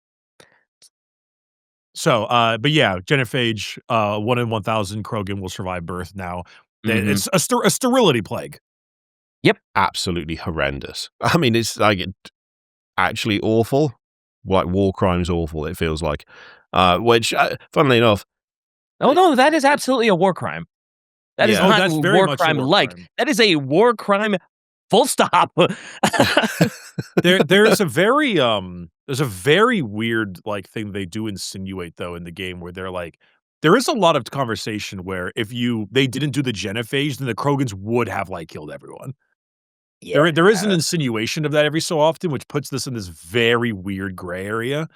So, but yeah, Genophage, 1 in 1,000 Krogan will survive birth now. It's a sterility plague. Yep. Absolutely horrendous. I mean, it's like actually awful. Like war crimes awful, it feels like. Which, funnily enough. Oh, no, that is absolutely a war crime. That is not a war crime like. That is a war crime, full stop. There's a very weird like thing they do insinuate though in the game where they're like, there is a lot of conversation where if they didn't do the Genophage, then the Krogans would have like killed everyone. Yeah. There is an insinuation of that every so often, which puts this in this very weird gray area.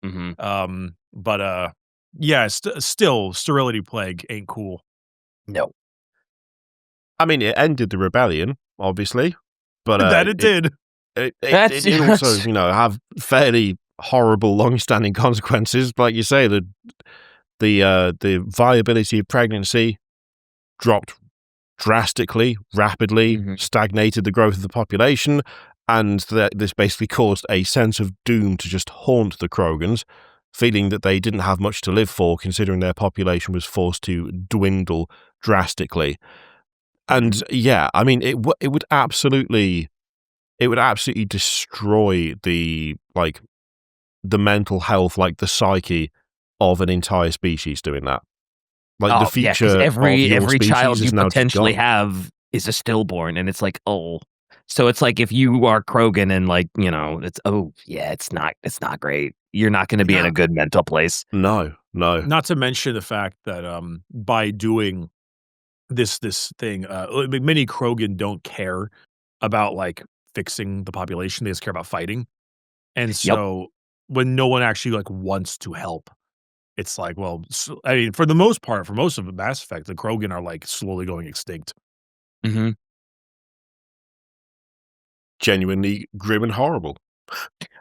But yeah, still sterility plague ain't cool. No. I mean, it ended the rebellion, obviously, but it did. It did also, have fairly horrible, long-standing consequences. Like you say, the viability of pregnancy dropped drastically, rapidly, stagnated the growth of the population, and this basically caused a sense of doom to just haunt the Krogans, feeling that they didn't have much to live for, considering their population was forced to dwindle drastically. And yeah, I mean, it would absolutely destroy the mental health, like the psyche of an entire species doing that. Like the future because of your every child species you is now just potentially gone. have is a stillborn, and it's like, oh, so it's like if you are Krogan and it's not great. You're not going to be in a good mental place. No. Not to mention the fact that by doing this thing, many Krogan don't care about like fixing the population; they just care about fighting. And so when no one actually like wants to help, it's like, well, I mean, for the most part, for most of Mass Effect, the Krogan are like slowly going extinct. Mm-hmm. Genuinely grim and horrible.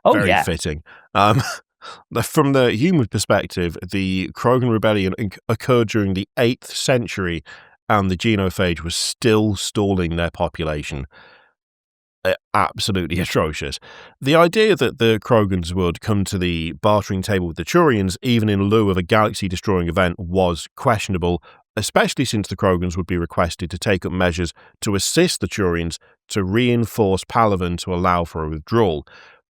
Oh, Very yeah. fitting. From the human perspective, the Krogan rebellion occurred during the 8th century, and the genophage was still stalling their population. Absolutely atrocious. The idea that the Krogans would come to the bartering table with the Turians, even in lieu of a galaxy-destroying event, was questionable, especially since the Krogans would be requested to take up measures to assist the Turians to reinforce Palaven to allow for a withdrawal.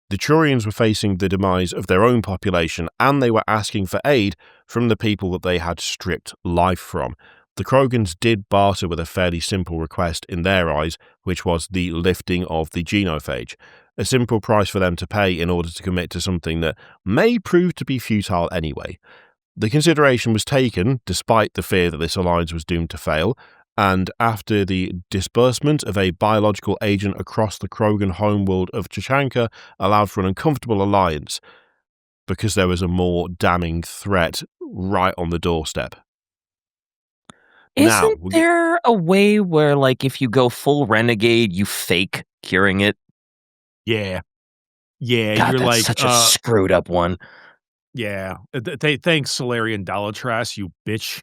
The Turians were facing the demise of their own population, and they were asking for aid from the people that they had stripped life from. The Krogans did barter with a fairly simple request in their eyes, which was the lifting of the genophage, a simple price for them to pay in order to commit to something that may prove to be futile anyway. The consideration was taken, despite the fear that this alliance was doomed to fail, and after the disbursement of a biological agent across the Krogan homeworld of Chachanka allowed for an uncomfortable alliance, because there was a more damning threat right on the doorstep. Isn't there a way where, like, if you go full renegade, you fake curing it? Yeah. Yeah, God, you're that's like, such a screwed up one. yeah. Thanks, Solarian Dalatras, you bitch.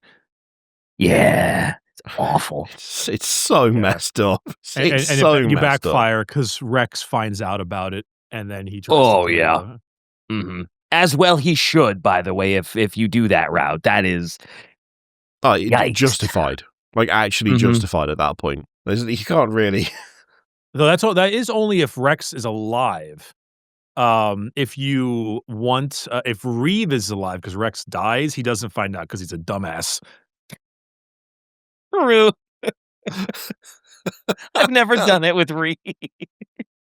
Yeah. It's awful. It's so messed up. It's And so if you messed up. backfire because Rex finds out about it, and then he tries Oh, to do, yeah. As well he should, by the way, if you do that route. That is yikes. Justified. Like, actually justified at that point. You can't really... Though that is only if Rex is alive. If you want, if Reeve is alive because Rex dies, he doesn't find out because he's a dumbass. True. I've never done it with Reeve.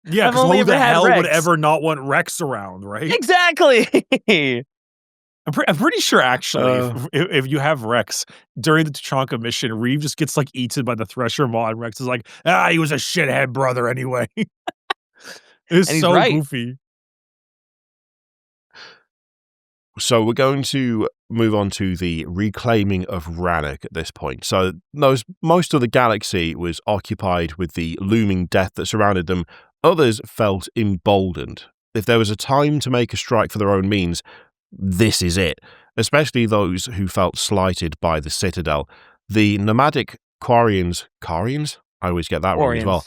Yeah, I've only who ever the had hell Rex. would ever not want Rex around, right? Exactly. I'm pretty sure, actually, if you have Rex during the Tachanka mission, Reeve just gets like eaten by the Thresher Maw, and Rex is like, he was a shithead brother anyway. It's so goofy. So we're going to move on to the reclaiming of Rannoch at this point. So most of the galaxy was occupied with the looming death that surrounded them. Others felt emboldened. If there was a time to make a strike for their own means, this is it. Especially those who felt slighted by the Citadel. The nomadic Quarians? I always get that wrong as well.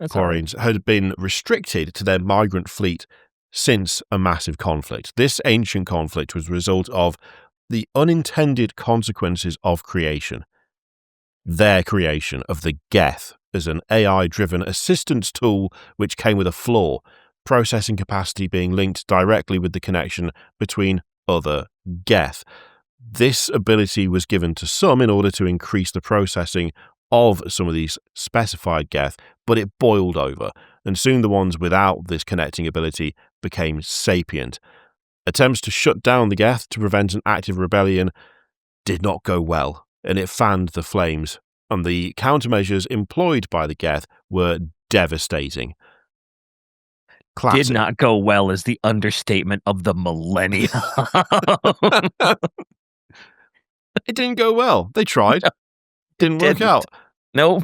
Quarians had been restricted to their migrant fleet since a massive conflict. This ancient conflict was the result of the unintended consequences of creation. Their creation of the Geth as an AI-driven assistance tool which came with a flaw, processing capacity being linked directly with the connection between other Geth. This ability was given to some in order to increase the processing of some of these specified Geth, but it boiled over, and soon the ones without this connecting ability became sapient. Attempts to shut down the Geth to prevent an active rebellion did not go well, and it fanned the flames, and the countermeasures employed by the Geth were devastating. Classic. Did not go well is the understatement of the millennium. It didn't go well. They tried. Didn't work out. Nope.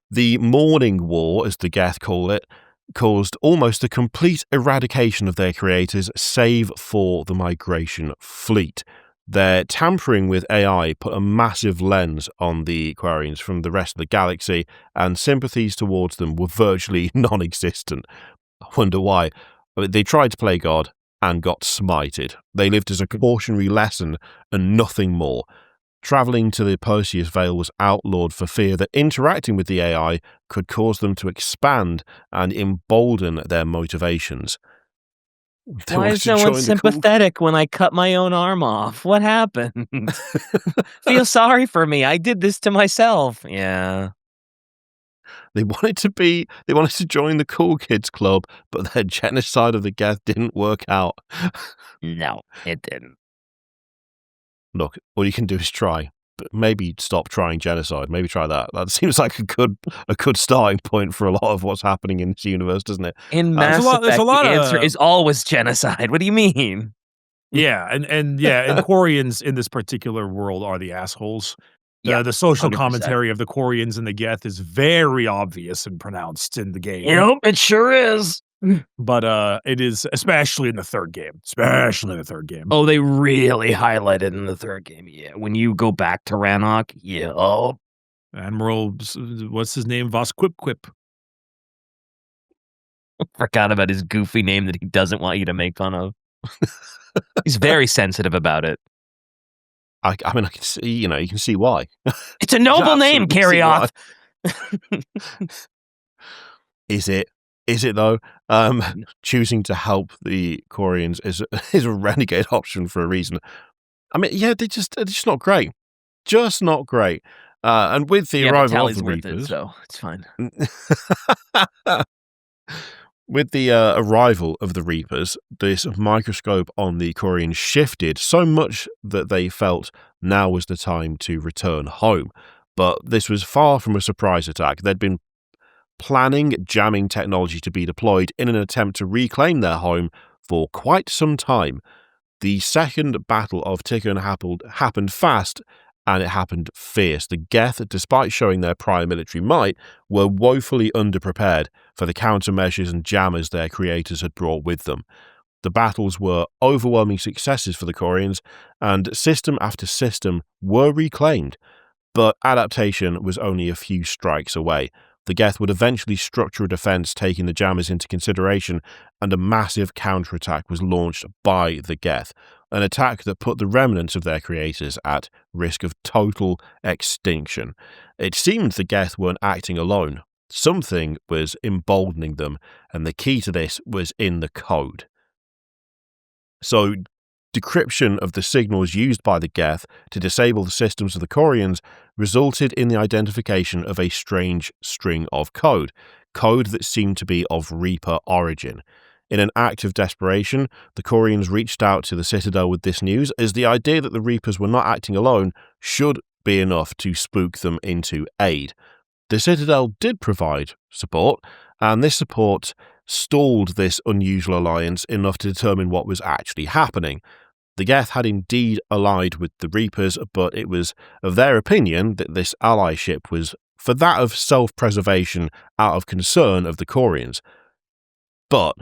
The Morning War, as the Geth call it, caused almost a complete eradication of their creators, save for the migration fleet. Their tampering with AI put a massive lens on the Quarians from the rest of the galaxy, and sympathies towards them were virtually non-existent. I wonder why. I mean, they tried to play God and got smited. They lived as a cautionary lesson and nothing more. Travelling to the Perseus Vale was outlawed for fear that interacting with the AI could cause them to expand and embolden their motivations. They Why wanted is to no one join the cool- sympathetic when I cut my own arm off? What happened? Feel sorry for me. I did this to myself. Yeah. They wanted to join the cool kids club, but their genocide of the Geth didn't work out. No, it didn't. Look, all you can do is try. But maybe stop trying genocide. Maybe try that. That seems like a good starting point for a lot of what's happening in this universe, doesn't it? In There's Mass a lot- there's a Effect, lot the answer of- is always genocide. What do you mean? Yeah, and Quarians in this particular world are the assholes. Yeah, The social 100%. commentary of the Quarians and the Geth is very obvious and pronounced in the game. Yep, it sure is. But it is especially in the third game. Especially in the third game. Oh, they really highlighted in the third game. Yeah, when you go back to Rannoch, yeah. Admiral, what's his name? Vosquip. Forgot about his goofy name that he doesn't want you to make fun of. He's very sensitive about it. I mean, I can see, you can see why. It's a noble name, Absolutely see why. Karioth. Is it? Is it though? Choosing to help the Quarians is a renegade option for a reason. I mean, yeah, they're just not great. Just not great. And with the arrival of Tally's the worth it, Reapers, so it's fine. with the arrival of the Reapers, this microscope on the Quarians shifted so much that they felt now was the time to return home. But this was far from a surprise attack. They'd been planning jamming technology to be deployed in an attempt to reclaim their home for quite some time. The second battle of Tikhon happened fast, and it happened fierce. The Geth, despite showing their prior military might, were woefully underprepared for the countermeasures and jammers their creators had brought with them. The battles were overwhelming successes for the Quarians, and system after system were reclaimed, but adaptation was only a few strikes away. The Geth would eventually structure a defense taking the jammers into consideration, and a massive counterattack was launched by the Geth, an attack that put the remnants of their creators at risk of total extinction. It seemed the Geth weren't acting alone. Something was emboldening them, and the key to this was in the code. So, decryption of the signals used by the Geth to disable the systems of the Quarians resulted in the identification of a strange string of code that seemed to be of Reaper origin. In an act of desperation, the Quarians reached out to the Citadel with this news, as the idea that the Reapers were not acting alone should be enough to spook them into aid. The Citadel did provide support, and this support stalled this unusual alliance enough to determine what was actually happening. The Geth had indeed allied with the Reapers, but it was of their opinion that this allyship was for that of self-preservation out of concern of the Quarians. But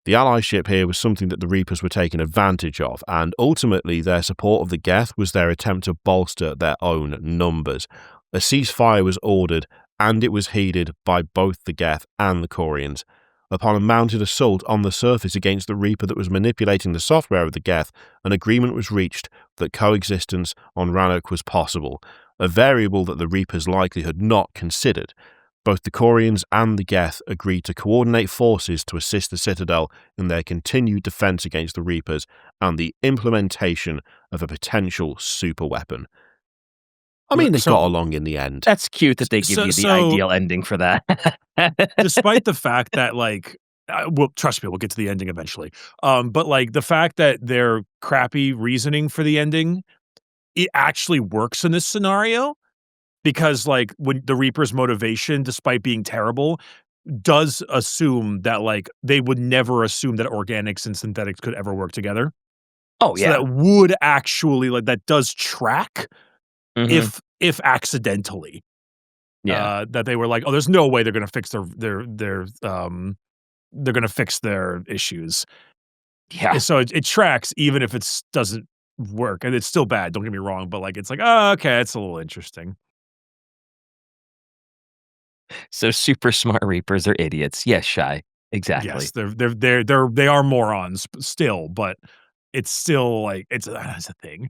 the allyship here was something that the Reapers were taking advantage of, and ultimately their support of the Geth was their attempt to bolster their own numbers. A ceasefire was ordered, and it was heeded by both the Geth and the Quarians. Upon a mounted assault on the surface against the Reaper that was manipulating the software of the Geth, an agreement was reached that coexistence on Rannoch was possible, a variable that the Reapers likely had not considered. Both the Quarians and the Geth agreed to coordinate forces to assist the Citadel in their continued defense against the Reapers and the implementation of a potential superweapon. I mean, they got along in the end. That's cute that they give you the ideal ending for that. Despite the fact that, well, trust me, we'll get to the ending eventually. But the fact that their crappy reasoning for the ending, it actually works in this scenario, because when the Reaper's motivation, despite being terrible, does assume that they would never assume that organics and synthetics could ever work together. Oh So yeah, that would actually that does track. Mhm. If accidentally, Yeah. that they were like, oh, there's no way they're going to fix their they're going to fix their issues. Yeah. And so it tracks even if it doesn't work, and it's still bad. Don't get me wrong, but like it's like, oh, okay, it's a little interesting. So super smart Reapers are idiots. Yes, Shy. Exactly. Yes, they are morons still, but it's still like that's a thing.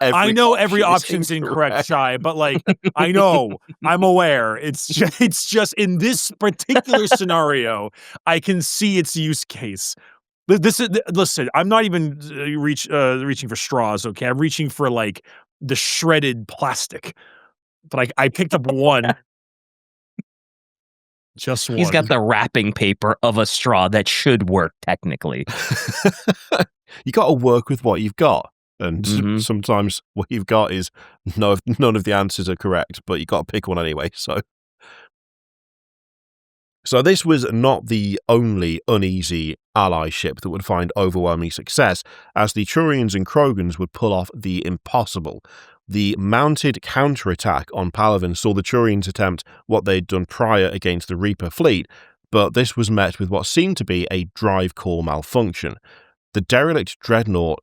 I know every option's incorrect, Shy, but like I know, I'm aware. It's just in this particular scenario, I can see its use case. This is listen. I'm not even reaching for straws. Okay, I'm reaching for like the shredded plastic. But I picked up one, just one. He's got the wrapping paper of a straw that should work technically. You got to work with what you've got. And Mhm. sometimes what you've got is none of the answers are correct, but you got to pick one anyway. So this was not the only uneasy ally ship that would find overwhelming success, as the Turians and Krogans would pull off the impossible. The mounted counterattack on Palaven saw the Turians attempt what they'd done prior against the Reaper fleet, but this was met with what seemed to be a drive core malfunction. The derelict dreadnought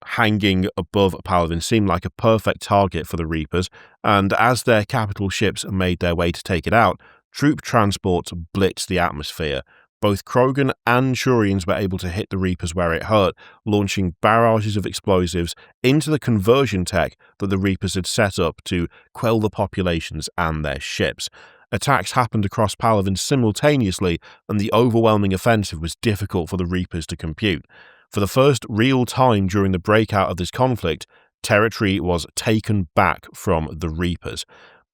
hanging above Palaven seemed like a perfect target for the Reapers, and as their capital ships made their way to take it out, troop transports blitzed the atmosphere. Both Krogan and Turians were able to hit the Reapers where it hurt, launching barrages of explosives into the conversion tech that the Reapers had set up to quell the populations and their ships. Attacks happened across Palaven simultaneously, and the overwhelming offensive was difficult for the Reapers to compute. For the first real time during the breakout of this conflict, territory was taken back from the Reapers.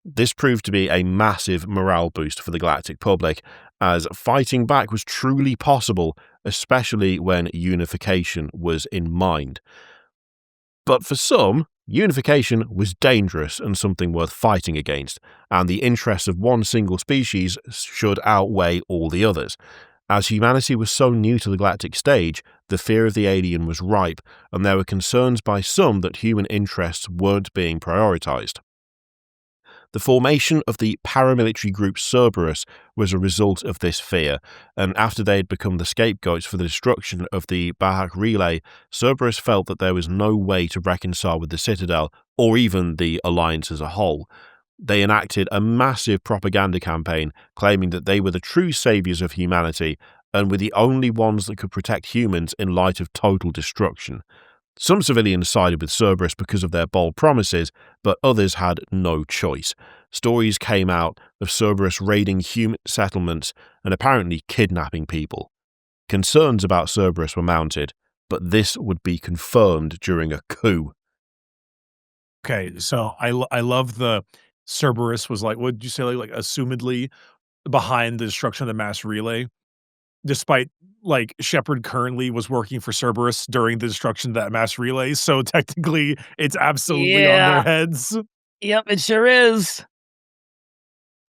This proved to be a massive morale boost for the galactic public, as fighting back was truly possible, especially when unification was in mind. But for some, unification was dangerous and something worth fighting against, and the interests of one single species should outweigh all the others. As humanity was so new to the galactic stage, the fear of the alien was ripe, and there were concerns by some that human interests weren't being prioritized. The formation of the paramilitary group Cerberus was a result of this fear, and after they had become the scapegoats for the destruction of the Bahak Relay, Cerberus felt that there was no way to reconcile with the Citadel, or even the Alliance as a whole. They enacted a massive propaganda campaign claiming that they were the true saviors of humanity and were the only ones that could protect humans in light of total destruction. Some civilians sided with Cerberus because of their bold promises, but others had no choice. Stories came out of Cerberus raiding human settlements and apparently kidnapping people. Concerns about Cerberus were mounted, but this would be confirmed during a coup. Okay, so I love the Cerberus was like, what did you say, like assumedly behind the destruction of the mass relay, despite like Shepard currently was working for Cerberus during the destruction of that mass relay, so technically it's absolutely on their Yeah. heads. Yep, it sure is.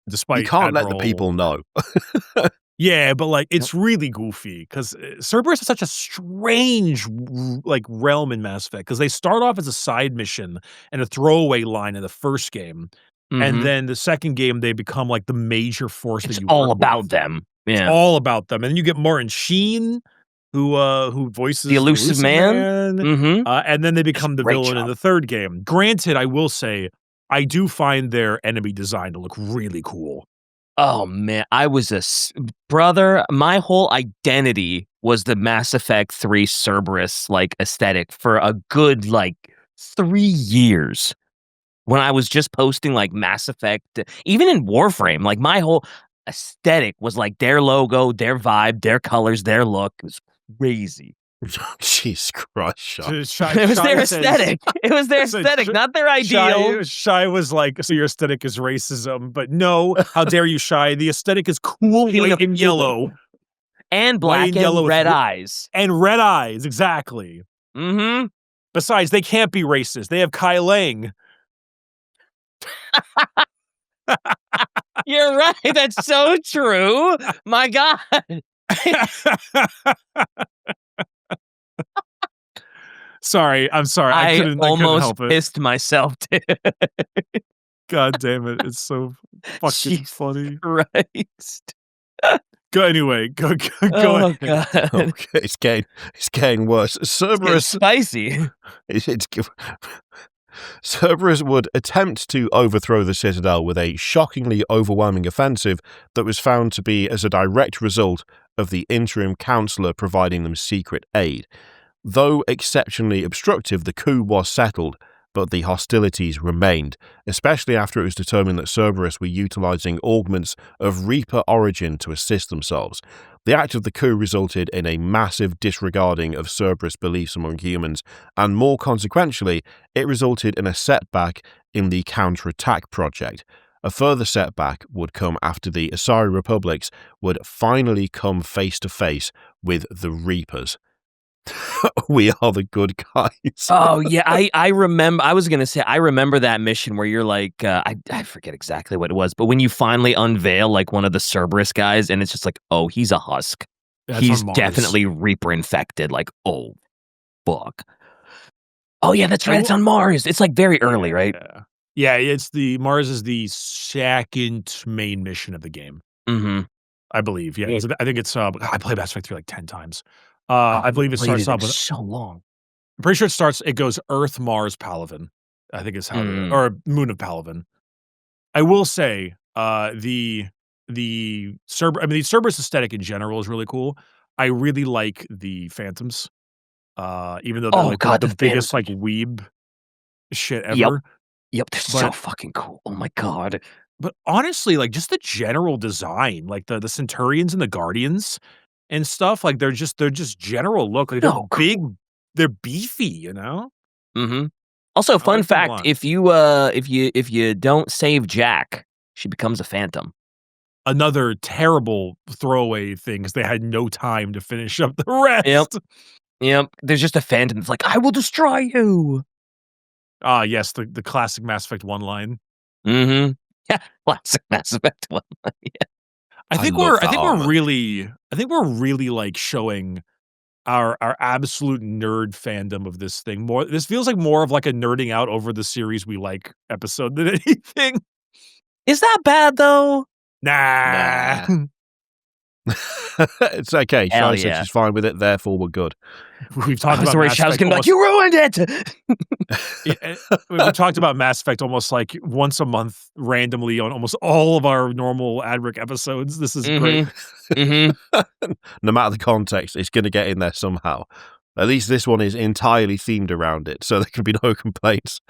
Despite You can't let the Admiral people know. Yeah, but like it's really goofy because Cerberus is such a strange like realm in Mass Effect because they start off as a side mission and a throwaway line in the first game, and Mhm. then the second game they become like the major force that It's you all work about with. them. It's Yeah. all about them, and then you get Martin Sheen, who voices The Elusive Man? Man, Mhm. and then they become the Great villain in job. the third game. Granted, I will say I do find their enemy design to look really cool. Oh, man, I was brother, my whole identity was the Mass Effect 3 Cerberus, like, aesthetic for a good, like, 3 years when I was just posting, like, Mass Effect even in Warframe, like, my whole aesthetic was, like, their logo, their vibe, their colors, their look. It was crazy. Jesus Christ, Shy. It was their aesthetic. It was their aesthetic, not their ideal. Shy was like, so your aesthetic is racism, but no, how dare you, Shy? The aesthetic is cool white and yellow. And White black and yellow and with red eyes. And red eyes, exactly. Mhm. Besides, they can't be racist. They have Kai Lang. You're right, that's so true. My god. Sorry, I'm sorry. I couldn't almost help it. pissed myself too. God damn it. It's so fucking Jesus funny. Christ. Go anyway. Go Oh ahead. god, Okay, it's getting worse. it's spicy. It's Cerberus would attempt to overthrow the citadel with a shockingly overwhelming offensive that was found to be as a direct result of the interim councillor providing them secret aid. Though exceptionally obstructive, the coup was settled, but the hostilities remained, especially after it was determined that Cerberus were utilising augments of Reaper origin to assist themselves. The act of the coup resulted in a massive disregarding of Cerberus beliefs among humans, and more consequentially, it resulted in a setback in the counterattack project. A further setback would come after the Asari Republics would finally come face to face with the Reapers. We are the good guys. Oh yeah, I remember. I was gonna say I remember that mission where you're like, I forget exactly what it was, but when you finally unveil like one of the Cerberus guys, and it's just like, oh, he's a husk. That's He's on Mars. definitely Reaper infected. Like, oh, fuck. Oh yeah, that's right. Oh, It's on Mars. It's like very early, right? Yeah, it's the Mars is the second main mission of the game, Mm-hmm. I believe. Yeah, I think it's. I played Mass Effect 3 like 10 times. Oh, I believe it starts off with. so long. I'm pretty sure it goes Earth, Mars, Palaven. I think is how, or Moon of Palaven. I will say, the Cerberus aesthetic in general is really cool. I really like the Phantoms, even though they're Oh like god, the the biggest Phantoms. like weeb shit Yep. ever. Yep, they're so But- fucking cool. Oh my god. But honestly, like just the general design, like the Centurions and the Guardians and stuff, like they're just general look. Like they're So big, they're beefy, you know? Mm-hmm. Also, I fun like them a fact: lot. if you don't save Jack, she becomes a Phantom. Another terrible throwaway thing because they had no time to finish up the rest. Yep. There's just a Phantom that's like, I will destroy you. Ah, yes, the classic Mass Effect 1 line. Mm-hmm. Yeah, classic Mass Effect 1. I think love we're that armor. really like showing our absolute nerd fandom of this thing. This feels like more of like a nerding out over the series we like episode than anything. Is that bad though? Nah. It's okay. Hell Shai said yeah. she's fine with it, therefore we're good. We've talked about Sorry, Mass Shai's Effect gonna be like, you ruined it. We've talked about Mass Effect almost like once a month randomly on almost all of our normal Adric episodes. This is great. Mm-hmm. No matter the context, it's going to get in there somehow. At least this one is entirely themed around it, so there can be no complaints.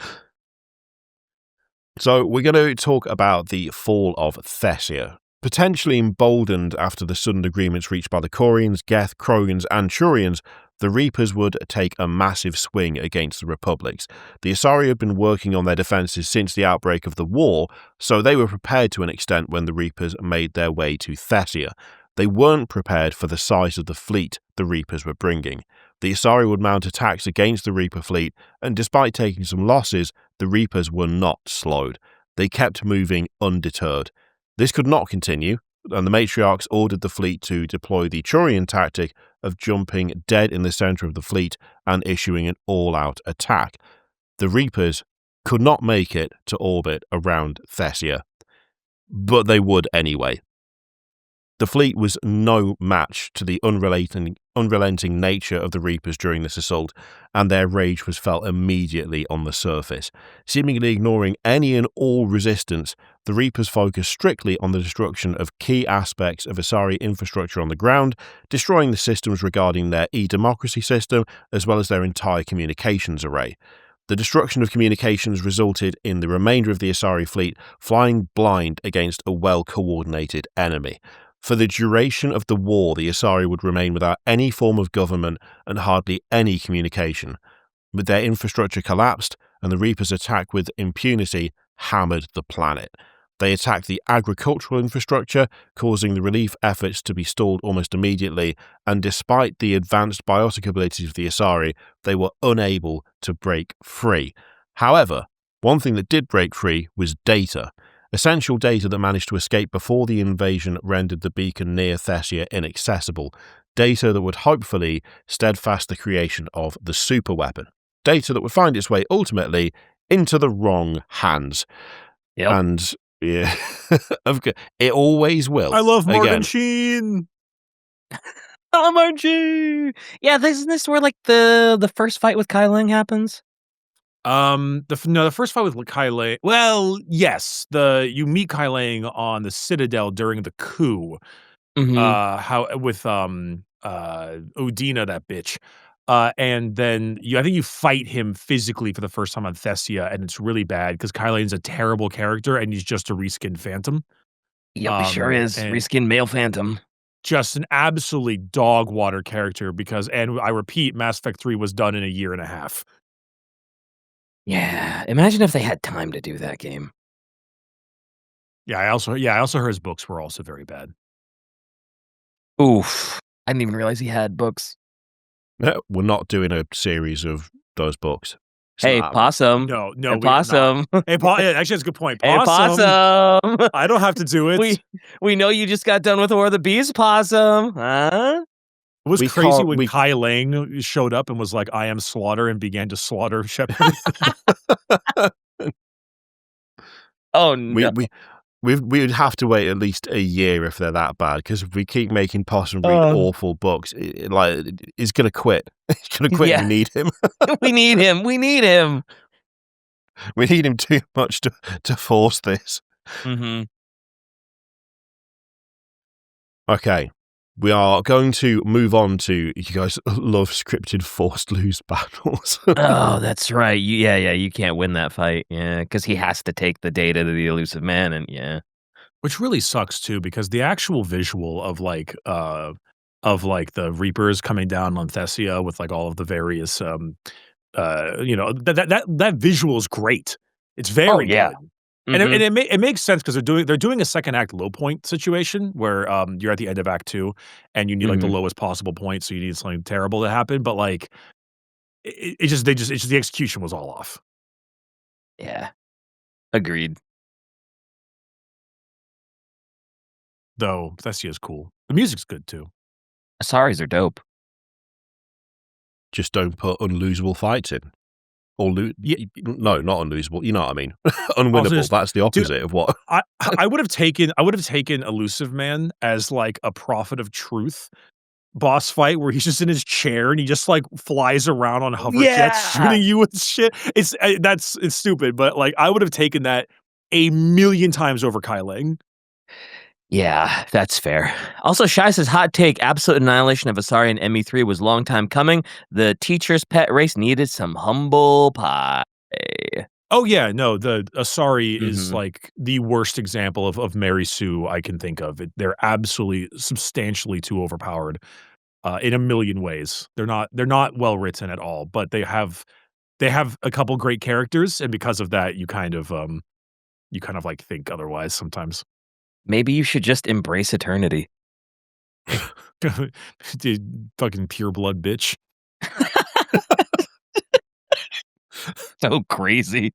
So we're going to talk about the fall of Thessia. Potentially emboldened after the sudden agreements reached by the Corians, Geth, Krogans, and Turians, the Reapers would take a massive swing against the Republics. The Asari had been working on their defences since the outbreak of the war, so they were prepared to an extent when the Reapers made their way to Thessia. They weren't prepared for the size of the fleet the Reapers were bringing. The Asari would mount attacks against the Reaper fleet, and despite taking some losses, the Reapers were not slowed. They kept moving undeterred. This could not continue, and the matriarchs ordered the fleet to deploy the Turian tactic of jumping dead in the centre of the fleet and issuing an all-out attack. The Reapers could not make it to orbit around Thessia, but they would anyway. The fleet was no match to the unrelenting nature of the Reapers during this assault, and their rage was felt immediately on the surface. Seemingly ignoring any and all resistance, the Reapers focused strictly on the destruction of key aspects of Asari infrastructure on the ground, destroying the systems regarding their e-democracy system, as well as their entire communications array. The destruction of communications resulted in the remainder of the Asari fleet flying blind against a well-coordinated enemy. For the duration of the war, the Asari would remain without any form of government and hardly any communication. But their infrastructure collapsed, and the Reapers' attack with impunity hammered the planet. They attacked the agricultural infrastructure, causing the relief efforts to be stalled almost immediately, and despite the advanced biotic abilities of the Asari, they were unable to break free. However, one thing that did break free was data. Essential data that managed to escape before the invasion rendered the beacon near Thessia inaccessible. Data that would hopefully steadfast the creation of the superweapon. Data that would find its way ultimately into the wrong hands. Yep. And Yeah. It always will. I love Morgan Again, Sheen. Emoji! Yeah, isn't this where, like, the first fight with Kai Ling happens? The first fight with Kai Lang. Well, yes, you meet Kai Lang on the Citadel during the coup. Mhm. How with Udina, that bitch. And then I think you fight him physically for the first time on Thessia, and it's really bad because Kai Lang's a terrible character, and he's just a reskinned Phantom. Yep, he sure is. And Reskin male Phantom. just an absolutely dog water character and I repeat, Mass Effect 3 was done in a year and a half. Yeah, imagine if they had time to do that game. I also heard his books were also very bad. Oof. I didn't even realize he had books. we're not doing a series of those books. It's Hey, not happening. Possum. No, Hey, we're not. Possum. Hey, actually, that's a good point. Hey, Possum. I don't have to do it. We know you just got done with War of the Beast, Possum. Huh? It was We crazy can't- when we- Kai Lang showed up and was like, "I am Slaughter," and began to slaughter Shepard. Oh, no. We would have to wait at least a year if they're that bad, because if we keep making Possum read awful books, he's going to quit. He's going to quit. Yeah. We need him. We need him. We need him. We need him too much to force this. Mm-hmm. Okay. We are going to move on to, you guys love scripted forced lose battles. Oh, that's right. You can't win that fight. Yeah, because he has to take the data to the elusive man, and yeah. Which really sucks too, because the actual visual of the Reapers coming down on Thessia with like all of the various that visual is great. It's very yeah. good. And it makes sense because they're doing a second act low point situation where you're at the end of Act 2 and you need like the lowest possible point, so you need something terrible to happen. But like, it's just the execution was all off. Yeah. Agreed. Though Thessia is cool. The music's good too. Asaris are dope. Just don't put unlosable fights in. Or no, not unlosable. You know what I mean? Unwinnable. That's the opposite of what I would have taken Elusive Man as like a Prophet of Truth boss fight where he's just in his chair and he just like flies around on hover jets shooting you with shit. It's stupid, but like I would have taken that a million times over Kai Lang. Yeah, that's fair. Also, Shai says, hot take, absolute annihilation of Asari and ME3 was long time coming. The teacher's pet race needed some humble pie. Oh, yeah, no, the Asari is like the worst example of Mary Sue I can think of. They're absolutely substantially too overpowered in a million ways. They're not well written at all, but they have a couple great characters, and because of that, you kind of like think otherwise sometimes. Maybe you should just embrace eternity. Dude, fucking pure blood bitch. So crazy.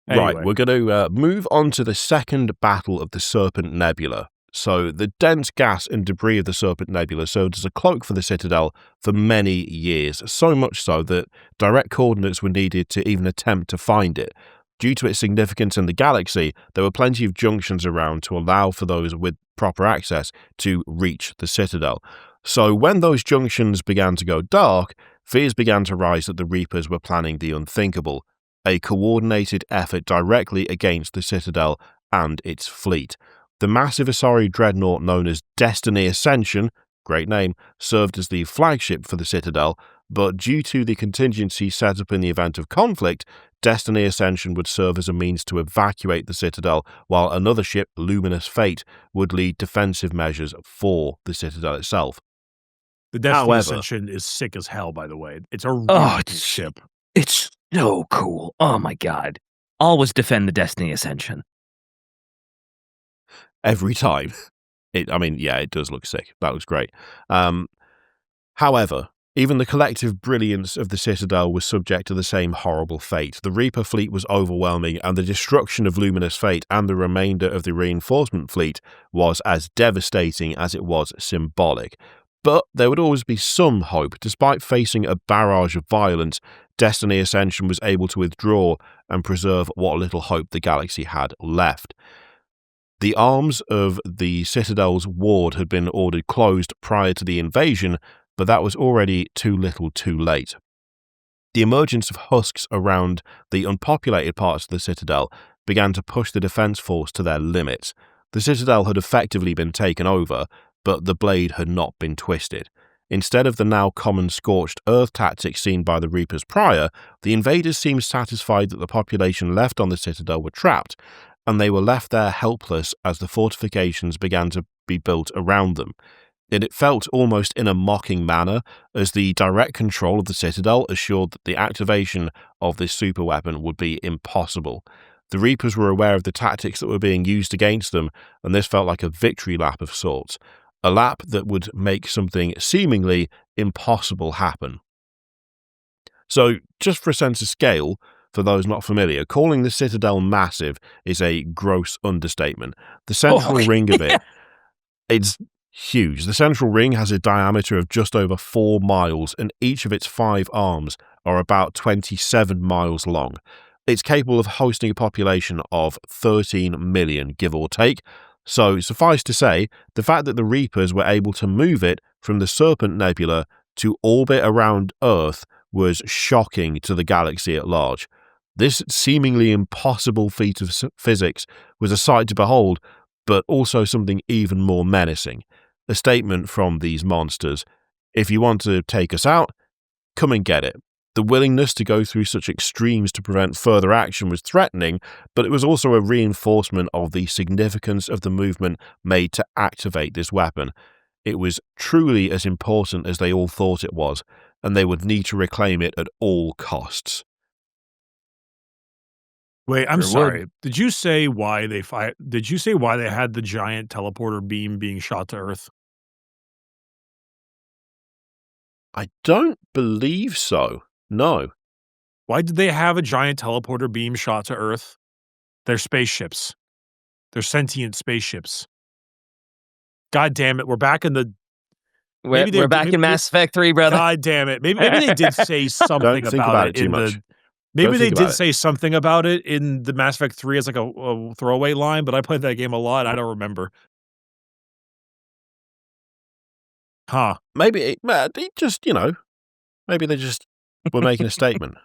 Right, we're going to move on to the second battle of the Serpent Nebula. So the dense gas and debris of the Serpent Nebula served as a cloak for the Citadel for many years, so much so that direct coordinates were needed to even attempt to find it. Due to its significance in the galaxy, there were plenty of junctions around to allow for those with proper access to reach the Citadel. So when those junctions began to go dark, fears began to rise that the Reapers were planning the unthinkable, a coordinated effort directly against the Citadel and its fleet. The massive Asari dreadnought known as Destiny Ascension, great name, served as the flagship for the Citadel, but due to the contingency set up in the event of conflict, Destiny Ascension would serve as a means to evacuate the Citadel, while another ship, Luminous Fate, would lead defensive measures for the Citadel itself. The Destiny Ascension is sick as hell, by the way. It's a really cool ship. It's so cool. Oh my god. Always defend the Destiny Ascension. Every time. It does look sick. That looks great. However, even the collective brilliance of the Citadel was subject to the same horrible fate. The Reaper fleet was overwhelming, and the destruction of Luminous Fate and the remainder of the reinforcement fleet was as devastating as it was symbolic. But there would always be some hope. Despite facing a barrage of violence, Destiny Ascension was able to withdraw and preserve what little hope the galaxy had left. The arms of the Citadel's ward had been ordered closed prior to the invasion, but that was already too little too late. The emergence of husks around the unpopulated parts of the Citadel began to push the defense force to their limits. The Citadel had effectively been taken over, but the blade had not been twisted. Instead of the now common scorched earth tactics seen by the Reapers prior, the invaders seemed satisfied that the population left on the Citadel were trapped, and they were left there helpless as the fortifications began to be built around them. It felt almost in a mocking manner, as the direct control of the Citadel assured that the activation of this superweapon would be impossible. The Reapers were aware of the tactics that were being used against them, and this felt like a victory lap of sorts. A lap that would make something seemingly impossible happen. So, just for a sense of scale, for those not familiar, calling the Citadel massive is a gross understatement. The central ring of it, it's huge. The central ring has a diameter of just over 4 miles, and each of its 5 arms are about 27 miles long. It's capable of hosting a population of 13 million, give or take. So, suffice to say, the fact that the Reapers were able to move it from the Serpent Nebula to orbit around Earth was shocking to the galaxy at large. This seemingly impossible feat of physics was a sight to behold, but also something even more menacing. A statement from these monsters: if you want to take us out, come and get it. The willingness to go through such extremes to prevent further action was threatening, but it was also a reinforcement of the significance of the movement made to activate this weapon. It was truly as important as they all thought it was, and they would need to reclaim it at all costs. Wait, I'm sorry. Did you say why they Did you say why they had the giant teleporter beam being shot to Earth? I don't believe so. No. Why did they have a giant teleporter beam shot to Earth? They're spaceships. They're sentient spaceships. God damn it, we're back in the... We're back in Mass Effect 3, brother. God damn it. Maybe they did say something about it too much. Maybe they did say something about it in the Mass Effect 3 as like a throwaway line, but I played that game a lot. I don't remember. Huh. Maybe they just, maybe they just were making a statement.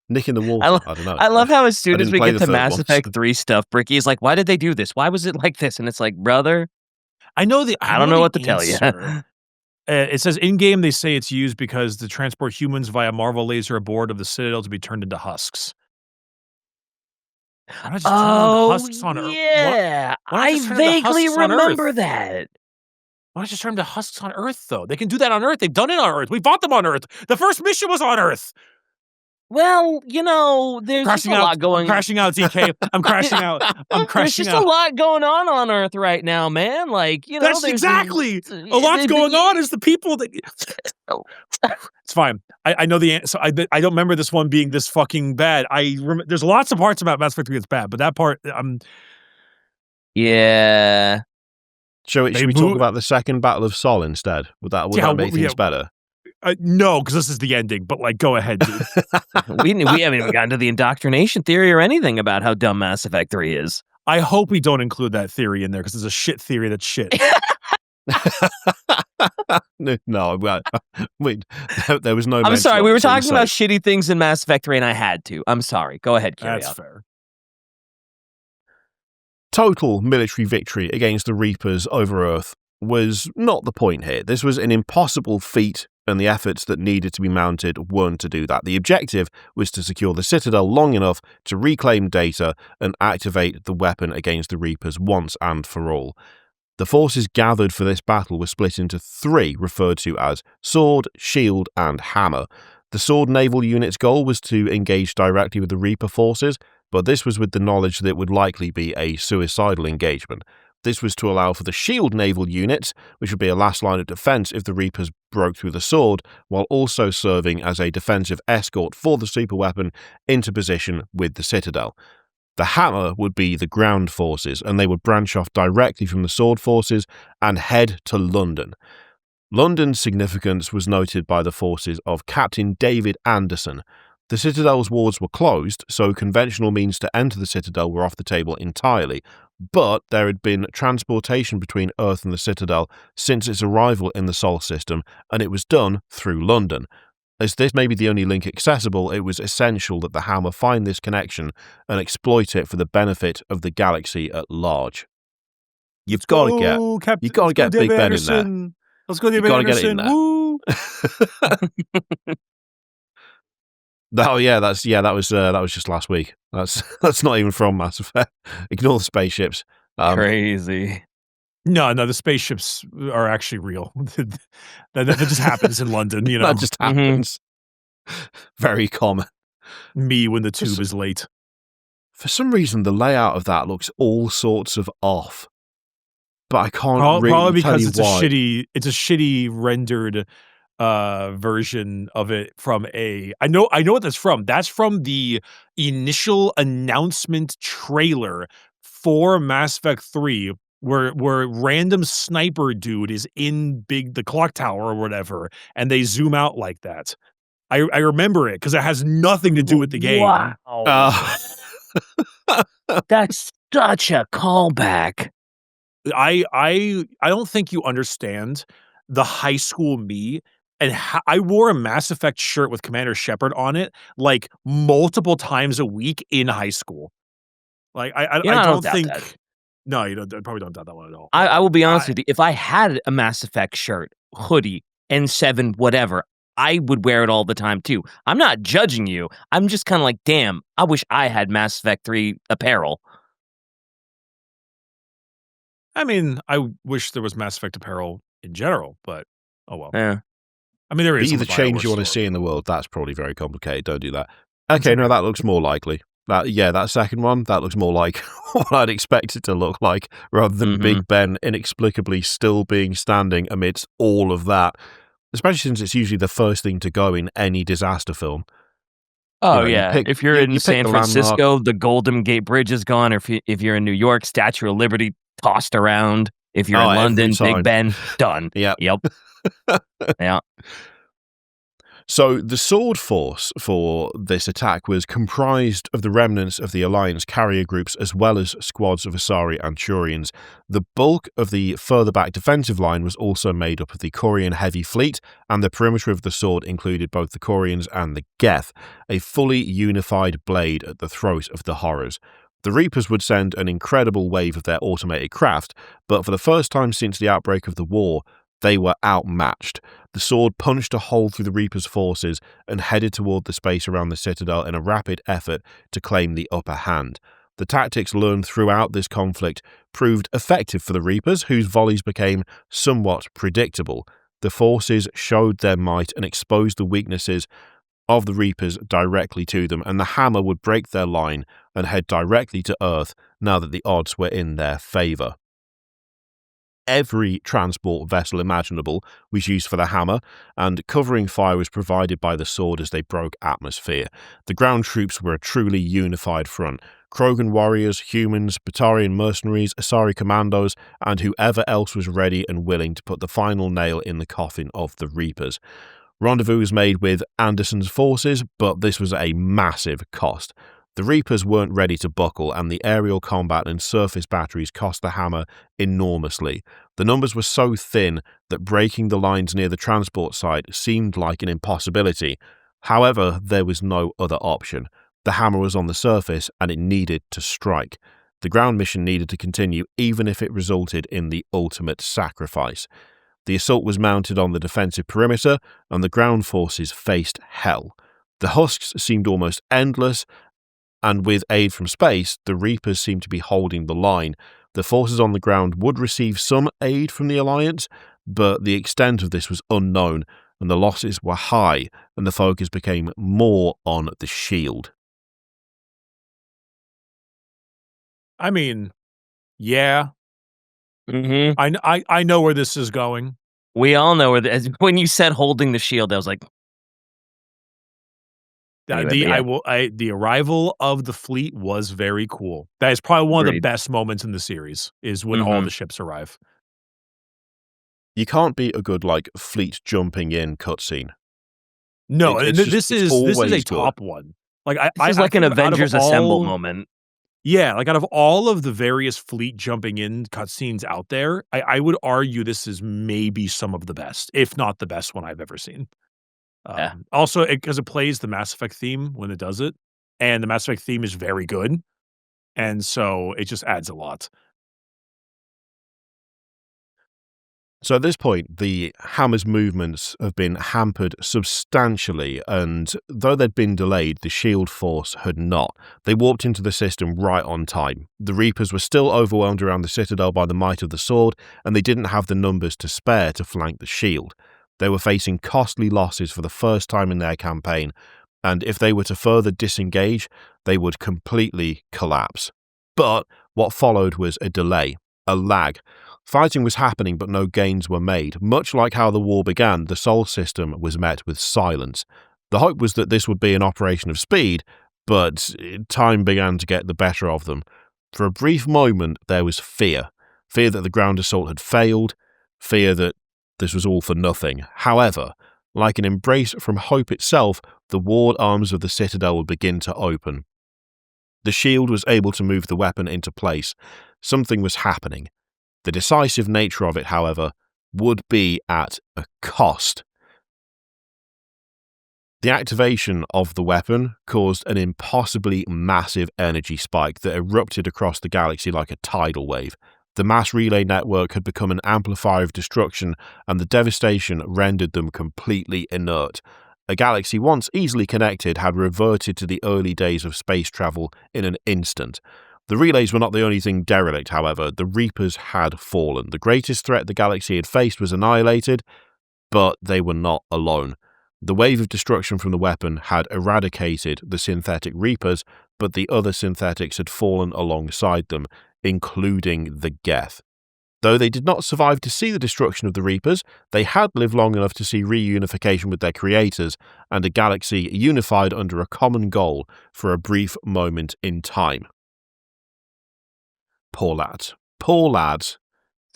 Nick in the water. I don't know. I love how as soon as we get to Mass Effect 3 stuff, Bricky is like, why did they do this? Why was it like this? And it's like, brother, I don't know what to tell you. It says in-game they say it's used because to transport humans via Marvel laser aboard of the Citadel to be turned into husks. Why not just turn the husks on Earth? Yeah. I vaguely remember that. Why not just turn them to husks on Earth, though? They can do that on Earth. They've done it on Earth. We fought them on Earth. The first mission was on Earth. Well, there's just a lot going on. I'm crashing out, DK. I'm crashing out. There's just a lot going on Earth right now, man. Like, That's exactly. A lot's going on is the people that... It's fine. I know the answer. I don't remember this one being this fucking bad. There's lots of parts about Mass Effect 3 that's bad, but that part, yeah. Should we talk about the second Battle of Sol instead? Would that make things better? No, because this is the ending, but go ahead, dude. we haven't even gotten to the indoctrination theory or anything about how dumb Mass Effect 3 is. I hope we don't include that theory in there because it's a shit theory that's shit. No, wait, there was no... I'm sorry, we were talking about shitty things in Mass Effect 3 and I had to. I'm sorry. Go ahead, carry on. That's fair. Total military victory against the Reapers over Earth was not the point here. This was an impossible feat, and the efforts that needed to be mounted weren't to do that. The objective was to secure the Citadel long enough to reclaim data and activate the weapon against the Reapers once and for all. The forces gathered for this battle were split into 3, referred to as Sword, Shield, and Hammer. The Sword naval unit's goal was to engage directly with the Reaper forces, but this was with the knowledge that it would likely be a suicidal engagement. This was to allow for the Shield naval units, which would be a last line of defense if the Reapers broke through the Sword, while also serving as a defensive escort for the superweapon into position with the Citadel. The Hammer would be the ground forces, and they would branch off directly from the Sword forces and head to London. London's significance was noted by the forces of Captain David Anderson. The Citadel's wards were closed, so conventional means to enter the Citadel were off the table entirely, but there had been transportation between Earth and the Citadel since its arrival in the Sol system, and it was done through London. As this may be the only link accessible, it was essential that the Hammer find this connection and exploit it for the benefit of the galaxy at large. You've got to get Big Ben in there. Let's go, David Anderson. Woo! That was just last week. That's not even from Mass Effect. Ignore the spaceships. Crazy. No, the spaceships are actually real. that just happens in London, you know. That just happens. Very common. Me when the tube is late. For some reason, the layout of that looks all sorts of off. But I can't really probably tell because you it's a shitty rendered version of it from I know what that's from. That's from the initial announcement trailer for Mass Effect 3 where random sniper dude is in the clock tower or whatever, and they zoom out like that. I remember it because it has nothing to do with the game. Wow. That's such a callback. I don't think you understand the high school me, and I wore a Mass Effect shirt with Commander Shepard on it like multiple times a week in high school. Like I don't think that. No, you don't. I probably don't doubt that one at all. I will be honest with you. If I had a Mass Effect shirt, hoodie, N7, whatever, I would wear it all the time too. I'm not judging you. I'm just kind of like, damn, I wish I had Mass Effect 3 apparel. I mean, I wish there was Mass Effect apparel in general, but oh well. Yeah. I mean, there is the change you want to see in the world. That's probably very complicated. Don't do that. Okay, no, that looks more likely. That second one, that looks more like what I'd expect it to look like, rather than Big Ben inexplicably still being standing amidst all of that. Especially since it's usually the first thing to go in any disaster film. Oh, yeah. If you're in San Francisco, the Golden Gate Bridge is gone. Or if you're in New York, Statue of Liberty tossed around. If you're in London, Big Ben, done. Yep. Yeah. So the sword force for this attack was comprised of the remnants of the Alliance carrier groups as well as squads of Asari and Turians. The bulk of the further back defensive line was also made up of the Quarian heavy fleet, and the perimeter of the sword included both the Quarians and the Geth, a fully unified blade at the throat of the horrors. The Reapers would send an incredible wave of their automated craft, but for the first time since the outbreak of the war, they were outmatched. The sword punched a hole through the Reapers' forces and headed toward the space around the Citadel in a rapid effort to claim the upper hand. The tactics learned throughout this conflict proved effective for the Reapers, whose volleys became somewhat predictable. The forces showed their might and exposed the weaknesses of the Reapers directly to them, and the Hammer would break their line and head directly to Earth now that the odds were in their favour. Every transport vessel imaginable was used for the Hammer, and covering fire was provided by the sword as they broke atmosphere. The ground troops were a truly unified front. Krogan warriors, humans, Batarian mercenaries, Asari commandos, and whoever else was ready and willing to put the final nail in the coffin of the Reapers. Rendezvous was made with Anderson's forces, but this was a massive cost. The Reapers weren't ready to buckle, and the aerial combat and surface batteries cost the Hammer enormously. The numbers were so thin that breaking the lines near the transport site seemed like an impossibility. However, there was no other option. The Hammer was on the surface, and it needed to strike. The ground mission needed to continue, even if it resulted in the ultimate sacrifice. The assault was mounted on the defensive perimeter, and the ground forces faced hell. The husks seemed almost endless, and with aid from space, the Reapers seemed to be holding the line. The forces on the ground would receive some aid from the Alliance, but the extent of this was unknown, and the losses were high, and the focus became more on the shield. I mean, yeah. Mm-hmm. I know where this is going. We all know where when you said holding the shield, I was like, the arrival of the fleet was very cool. That is probably one of the best moments in the series, is when all the ships arrive. You can't beat a good, like, fleet jumping in cutscene. No, and this is a good. top one. Like, This is like an think out of Avengers Assemble all moment. Yeah, like, out of all of the various fleet jumping in cutscenes out there, I would argue this is maybe some of the best, if not the best one I've ever seen. Yeah. Also, because it plays the Mass Effect theme when it does it, and the Mass Effect theme is very good, and so it just adds a lot. So at this point, the Hammer's movements have been hampered substantially, and though they'd been delayed, the shield force had not. They warped into the system right on time. The Reapers were still overwhelmed around the Citadel by the might of the sword, and they didn't have the numbers to spare to flank the shield. They were facing costly losses for the first time in their campaign, and if they were to further disengage, they would completely collapse. But what followed was a delay, a lag. Fighting was happening, but no gains were made. Much like how the war began, the Sol system was met with silence. The hope was that this would be an operation of speed, but time began to get the better of them. For a brief moment, there was fear. Fear that the ground assault had failed, fear that this was all for nothing. However, like an embrace from hope itself, the ward arms of the Citadel would begin to open. The shield was able to move the weapon into place. Something was happening. The decisive nature of it, however, would be at a cost. The activation of the weapon caused an impossibly massive energy spike that erupted across the galaxy like a tidal wave. The mass relay network had become an amplifier of destruction, and the devastation rendered them completely inert. A galaxy once easily connected had reverted to the early days of space travel in an instant. The relays were not the only thing derelict, however. The Reapers had fallen. The greatest threat the galaxy had faced was annihilated, but they were not alone. The wave of destruction from the weapon had eradicated the synthetic Reapers, but the other synthetics had fallen alongside them, including the Geth. Though they did not survive to see the destruction of the Reapers, they had lived long enough to see reunification with their creators, and a galaxy unified under a common goal for a brief moment in time. Poor lads. Poor lads.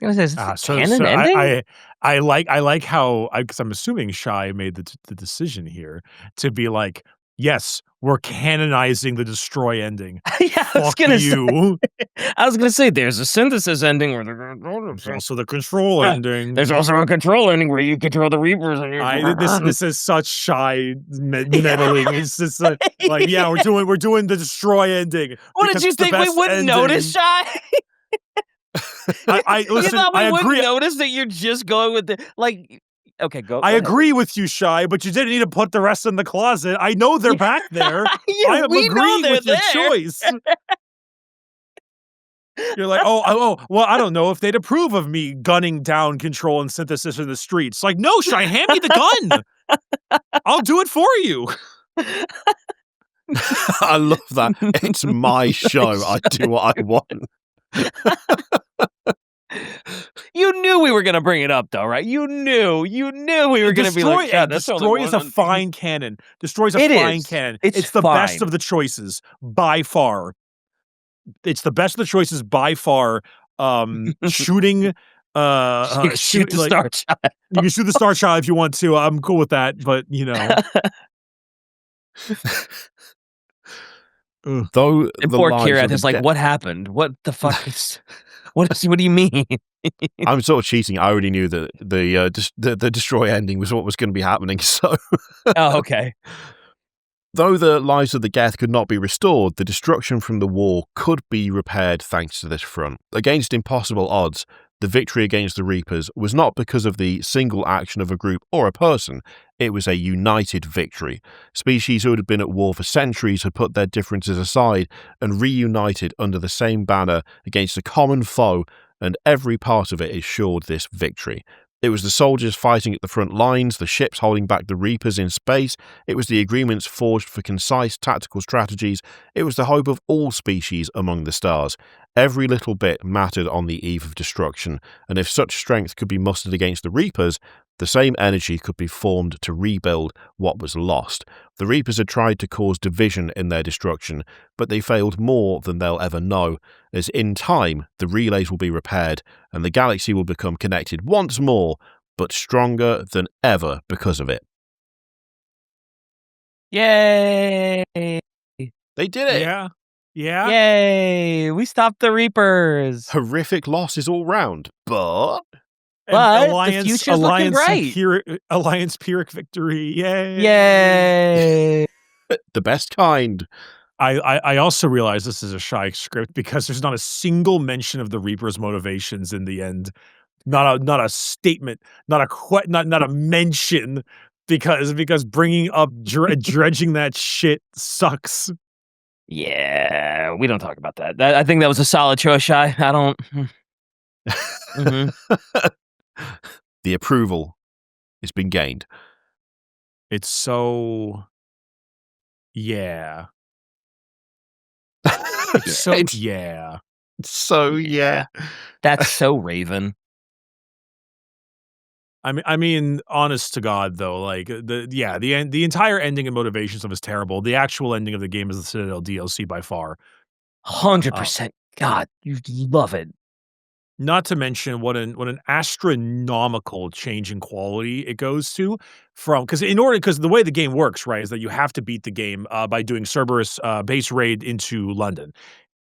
I was gonna say, is this canon ending? I like how, because I'm assuming Shai made the decision here to be like, yes, we're canonizing the destroy ending. Yeah, Fuck you. I was gonna say there's a synthesis ending where There's also the control ending. There's also a control ending where you control the Reapers. And this is such Shai meddling. It's just like, yeah, we're doing the destroy ending. What did you think we wouldn't notice, Shai? Listen, you thought we I agree. wouldn't notice that you're just going with the Okay, go. I agree with you, Shai, but you didn't need to put the rest in the closet. I know they're back there. I am agreeing with your choice. You're like, well, I don't know if they'd approve of me gunning down control and synthesis in the streets. Like, no, Shai, hand me the gun. I'll do it for you. I love that. It's my show. I do what I want. You knew we were going to bring it up, though, right? You knew we were going to be like, yeah, Destroy is a fine canon. Destroy's a fine canon. It's the best of the choices by far. It's the best of the choices by far. Shooting. You can shoot the Star Child. You can shoot the Star Child if you want to. I'm cool with that, but you know. Though and poor Kirath is like, what happened? What the fuck is? What do you mean? I'm sort of cheating. I already knew that the destroy ending was what was going to be happening. So, oh, okay. Though the lives of the Geth could not be restored, the destruction from the war could be repaired thanks to this front. Against impossible odds, the victory against the Reapers was not because of the single action of a group or a person. It was a united victory. Species who had been at war for centuries had put their differences aside and reunited under the same banner against a common foe, and every part of it ensured this victory. It was the soldiers fighting at the front lines, the ships holding back the Reapers in space. It was the agreements forged for concise tactical strategies. It was the hope of all species among the stars. Every little bit mattered on the eve of destruction, and if such strength could be mustered against the Reapers, The same energy could be formed to rebuild what was lost. The Reapers had tried to cause division in their destruction, but they failed more than they'll ever know, as in time the relays will be repaired and the galaxy will become connected once more, but stronger than ever because of it. Yay! They did it! Yeah. Yeah. Yay! We stopped the Reapers. Horrific losses all round, but... And But the future's looking bright. Alliance Pyrrhic victory. Yay. Yay! the best kind. I also realize this is a shy script because there's not a single mention of the Reaper's motivations in the end. Not a statement, not a mention, because bringing up dredging that shit sucks. Yeah, we don't talk about that. I think that was a solid choice, Shy. I don't. The approval has been gained. It's so. Yeah. It's so yeah. So yeah. That's so Raven. I mean, honest to God, though, like the entire ending and motivation stuff is terrible. The actual ending of the game is the Citadel DLC by far. 100%. God, you love it. Not to mention what an astronomical change in quality it goes to because the way the game works, right, is that you have to beat the game by doing Cerberus base raid into London,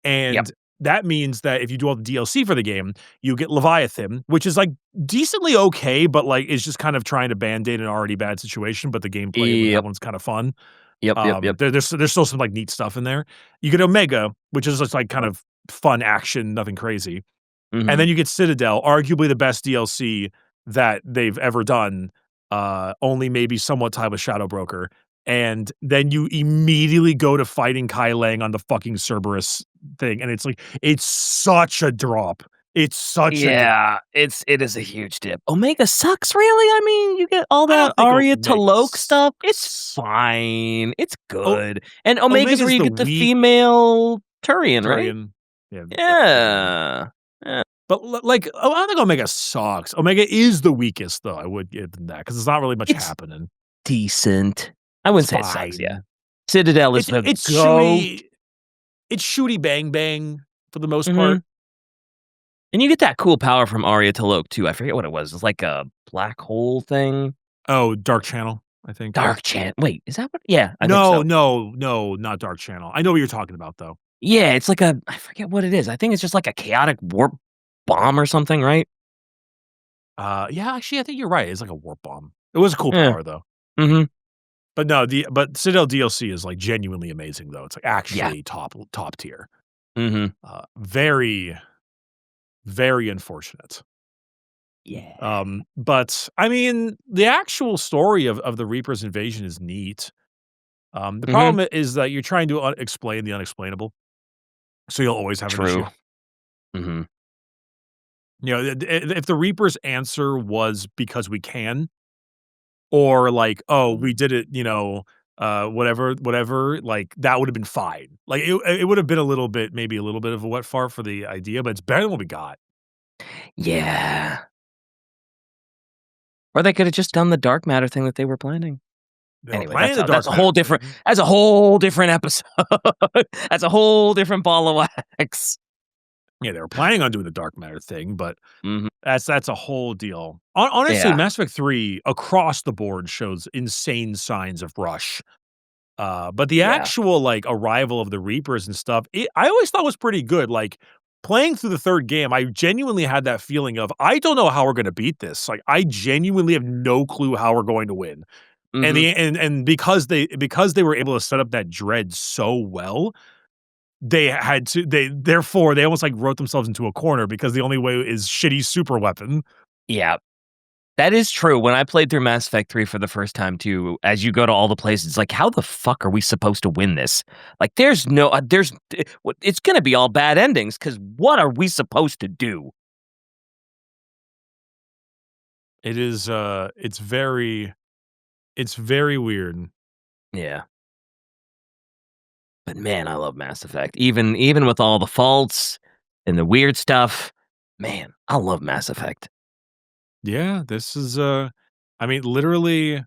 and that means that if you do all the DLC for the game, you get Leviathan, which is like decently okay, but like is just kind of trying to band-aid an already bad situation. But the gameplay with that one's kind of fun. Yep. There's still some like neat stuff in there. You get Omega, which is just like kind of fun action, nothing crazy. And then you get Citadel, arguably the best DLC that they've ever done, only maybe somewhat tied with Shadow Broker. And then you immediately go to fighting Kai Lang on the fucking Cerberus thing, and it's like it's such a drop. It's such a drop. It is a huge dip. Omega sucks, really? I mean, you get all I don't that think Arya Omega Taloke stuff. It's sucks. fine. It's good. And Omega's where you the get the female Turian, right? Turian. Yeah. But like, I don't think Omega sucks. Omega is the weakest, though. I would give them that because there's not really much happening. Decent. I wouldn't say it Fine. sucks. Yeah, Citadel is it's go. It's shooty bang bang for the most part. And you get that cool power from Arya Taloke too. I forget what it was. It's like a black hole thing. Oh, Dark Channel, I think. Dark Channel. Wait, is that what? Yeah. I no, think so. no, not Dark Channel. I know what you're talking about, though. Yeah, it's like I forget what it is. I think it's just like a chaotic warp bomb or something, right? Yeah, actually, I think you're right. It's like a warp bomb. It was a cool power, though. But no, but Citadel DLC is like genuinely amazing, though. It's like actually top tier. Very, very unfortunate. Yeah. But I mean, the actual story of the Reaper's invasion is neat. The problem is that you're trying to explain the unexplainable, so you'll always have an issue. You know, if the Reaper's answer was because we can, or like, oh, we did it, you know, whatever, like that would have been fine. Like it would have been maybe a little bit of a wet fart for the idea, but it's better than what we got. Yeah. Or they could have just done the dark matter thing that they were planning. Anyway, that's a whole different. That's a whole different episode. That's a whole different ball of wax. Yeah, they were planning on doing the dark matter thing, but that's a whole deal. Honestly, Mass Effect 3 across the board shows insane signs of rush. But the actual like arrival of the Reapers and stuff, I always thought was pretty good. Like playing through the third game, I genuinely had that feeling of I don't know how we're going to beat this. Like I genuinely have no clue how we're going to win. And because they were able to set up that dread so well, they almost like wrote themselves into a corner because the only way is shitty super weapon. Yeah. That is true. When I played through Mass Effect 3 for the first time too, as you go to all the places, it's like, how the fuck are we supposed to win this? Like it's going to be all bad endings because what are we supposed to do? It is, it's very weird. Yeah. But man, I love Mass Effect. Even with all the faults and the weird stuff, man, I love Mass Effect. Yeah, this is I mean, literally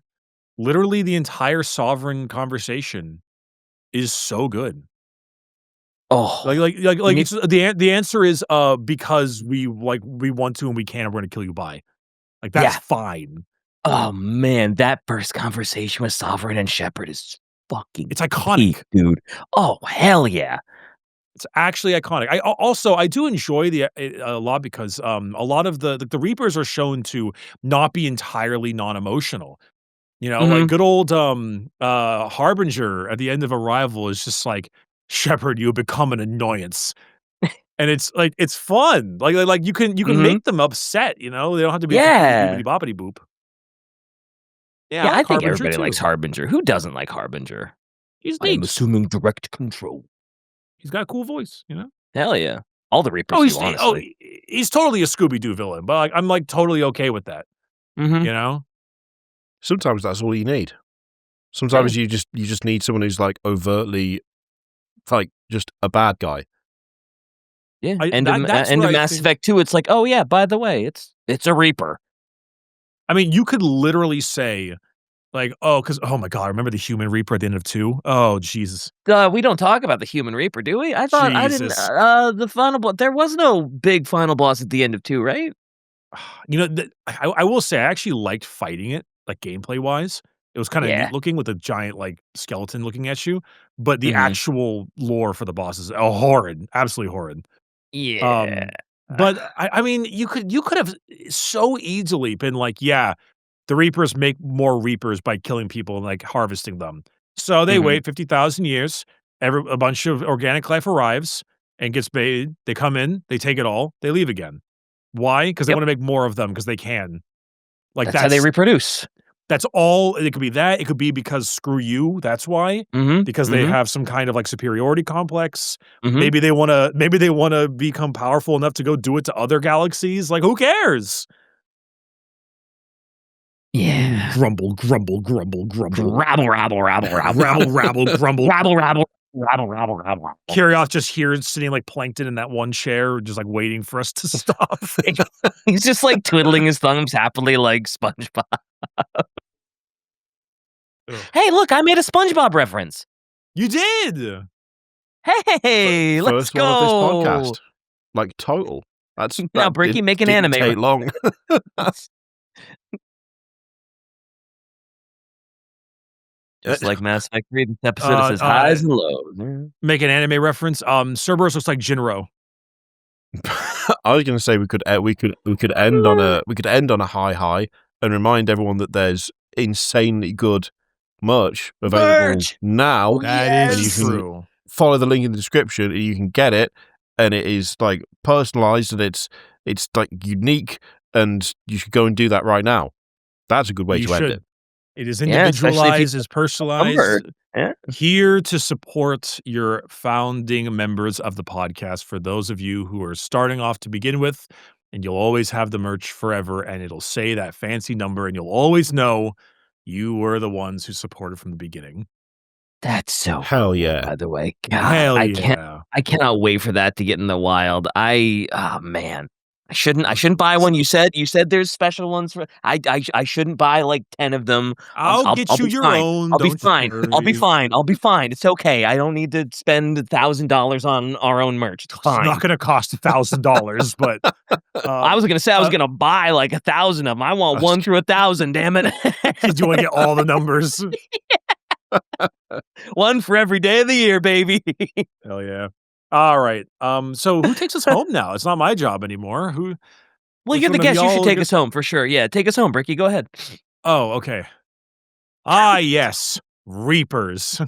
the entire sovereign conversation is so good. Oh, me It's the answer is, because we want to and we can, and we're gonna kill you, bye. Like, that's yeah. fine. Oh, man, that first conversation with Sovereign and Shepard is fucking It's peak, iconic. dude. Oh, hell yeah. It's actually iconic. I do enjoy a lot because, a lot of the Reapers are shown to not be entirely non-emotional. You know, like Mhm. good old, Harbinger at the end of Arrival is just like, "Shepard, you have become an annoyance." And it's like, it's fun. You can Mhm. make them upset, you know? They don't have to be completely Yeah. bibbidi boppity boop. Yeah, I Yeah, I like think Harbinger everybody likes too. Harbinger. Who doesn't like Harbinger? He's I am neat. assuming direct control. He's got a cool voice, you know? Hell yeah. All the Reapers Oh, do, honestly. he's totally a Scooby-Doo villain, but, like, I'm, like, totally okay with that, Mhm. you know? Sometimes that's all you need. Yeah. Sometimes you just need someone who's, like, overtly, like, just a bad guy. Yeah. I that that's End where of I Mass think Effect 2, it's like, "Oh, yeah, by the way, it's a Reaper." I mean, you could literally say, like, "Oh, because oh my god, remember the Human Reaper at the end of 2? Oh, Jesus. We don't talk about the human Reaper, do we? I didn't, Jesus." the final boss there was no big final boss at the end of 2, right? You know, I will say I actually liked fighting it, like, gameplay-wise. It was kinda Yeah. neat looking with a giant, like, skeleton looking at you, but the Mhm. actual lore for the boss is, horrid, absolutely horrid. Yeah. But I mean, you could have so easily been like, "Yeah, the Reapers make more Reapers by killing people and, like, harvesting them." So they Mhm. wait 50,000 years, a bunch of organic life arrives and gets made, they come in, they take it all, they leave again. Why? Because they Yep. wanna make more of them because they can. Like, That's how they reproduce. that's all it could be that, it could be because screw you, that's why, Mhm. because they Mhm. have some kind of, like, superiority complex. Mhm. Maybe they wanna become powerful enough to go do it to other galaxies, like, who cares? Yeah. Grumble, grumble, grumble, grumble. Rabble, rabble, rabble, rabble, Rabble, rabble, grumble. rabble, rabble, rabble, rabble, rabble, rabble. Kyrioth just here sitting like plankton in that one chair, just, like, waiting for us to stop. He's just, like, twiddling his thumbs happily like SpongeBob. Ugh. "Hey, look, I made a SpongeBob reference. You did! Hey, let's First one of this go." podcast. Like, total. Now, That Bricky, make an didn't anime take long. reference. Just like Mass Effect 3, this episode, it Uh, says uh, highs and lows. Mm. Make an anime reference, Cerberus looks like Jinro. I was gonna say we could end on a high and remind everyone that there's insanely good merch available Merch! now, Oh, That and is you can yes! true. follow the link in the description and you can get it, and it is, like, personalized, and it's like unique, and you should go and do that right now. That's a good way You to end it. should. It is Yeah, especially if you individualized, it's number. personalized. Yeah. Here to support your founding members of the podcast for those of you who are starting off to begin with, and you'll always have the merch forever, and it'll say that fancy number, and you'll always know you were the ones who supported from the beginning. That's so Hell cool, yeah. by the way. God, Hell yeah. I cannot wait for that to get in the wild. Oh, man. I shouldn't buy one. You said there's special ones for I shouldn't buy, like, 10 of them. I'll I'll get you be your fine. own, I'll be don't you fine. I'll be worry. fine. I'll be fine. It's okay. I don't need to spend $1,000 on our own merch. It's It's not fine. gonna cost $1,000, but, I was gonna say I was uh, gonna buy, like, 1,000 of them. I want I was 1 through 1,000, damn it. do you wanna get all the numbers? 1 for every day of the year, baby. Hell yeah. Alright, so who takes us home now? It's not my job anymore. Who Well, you're from the the guest. You should y'all take get us home for sure. Yeah, take us home, Bricky. Go ahead. Oh, okay. Ah, yes, Reapers.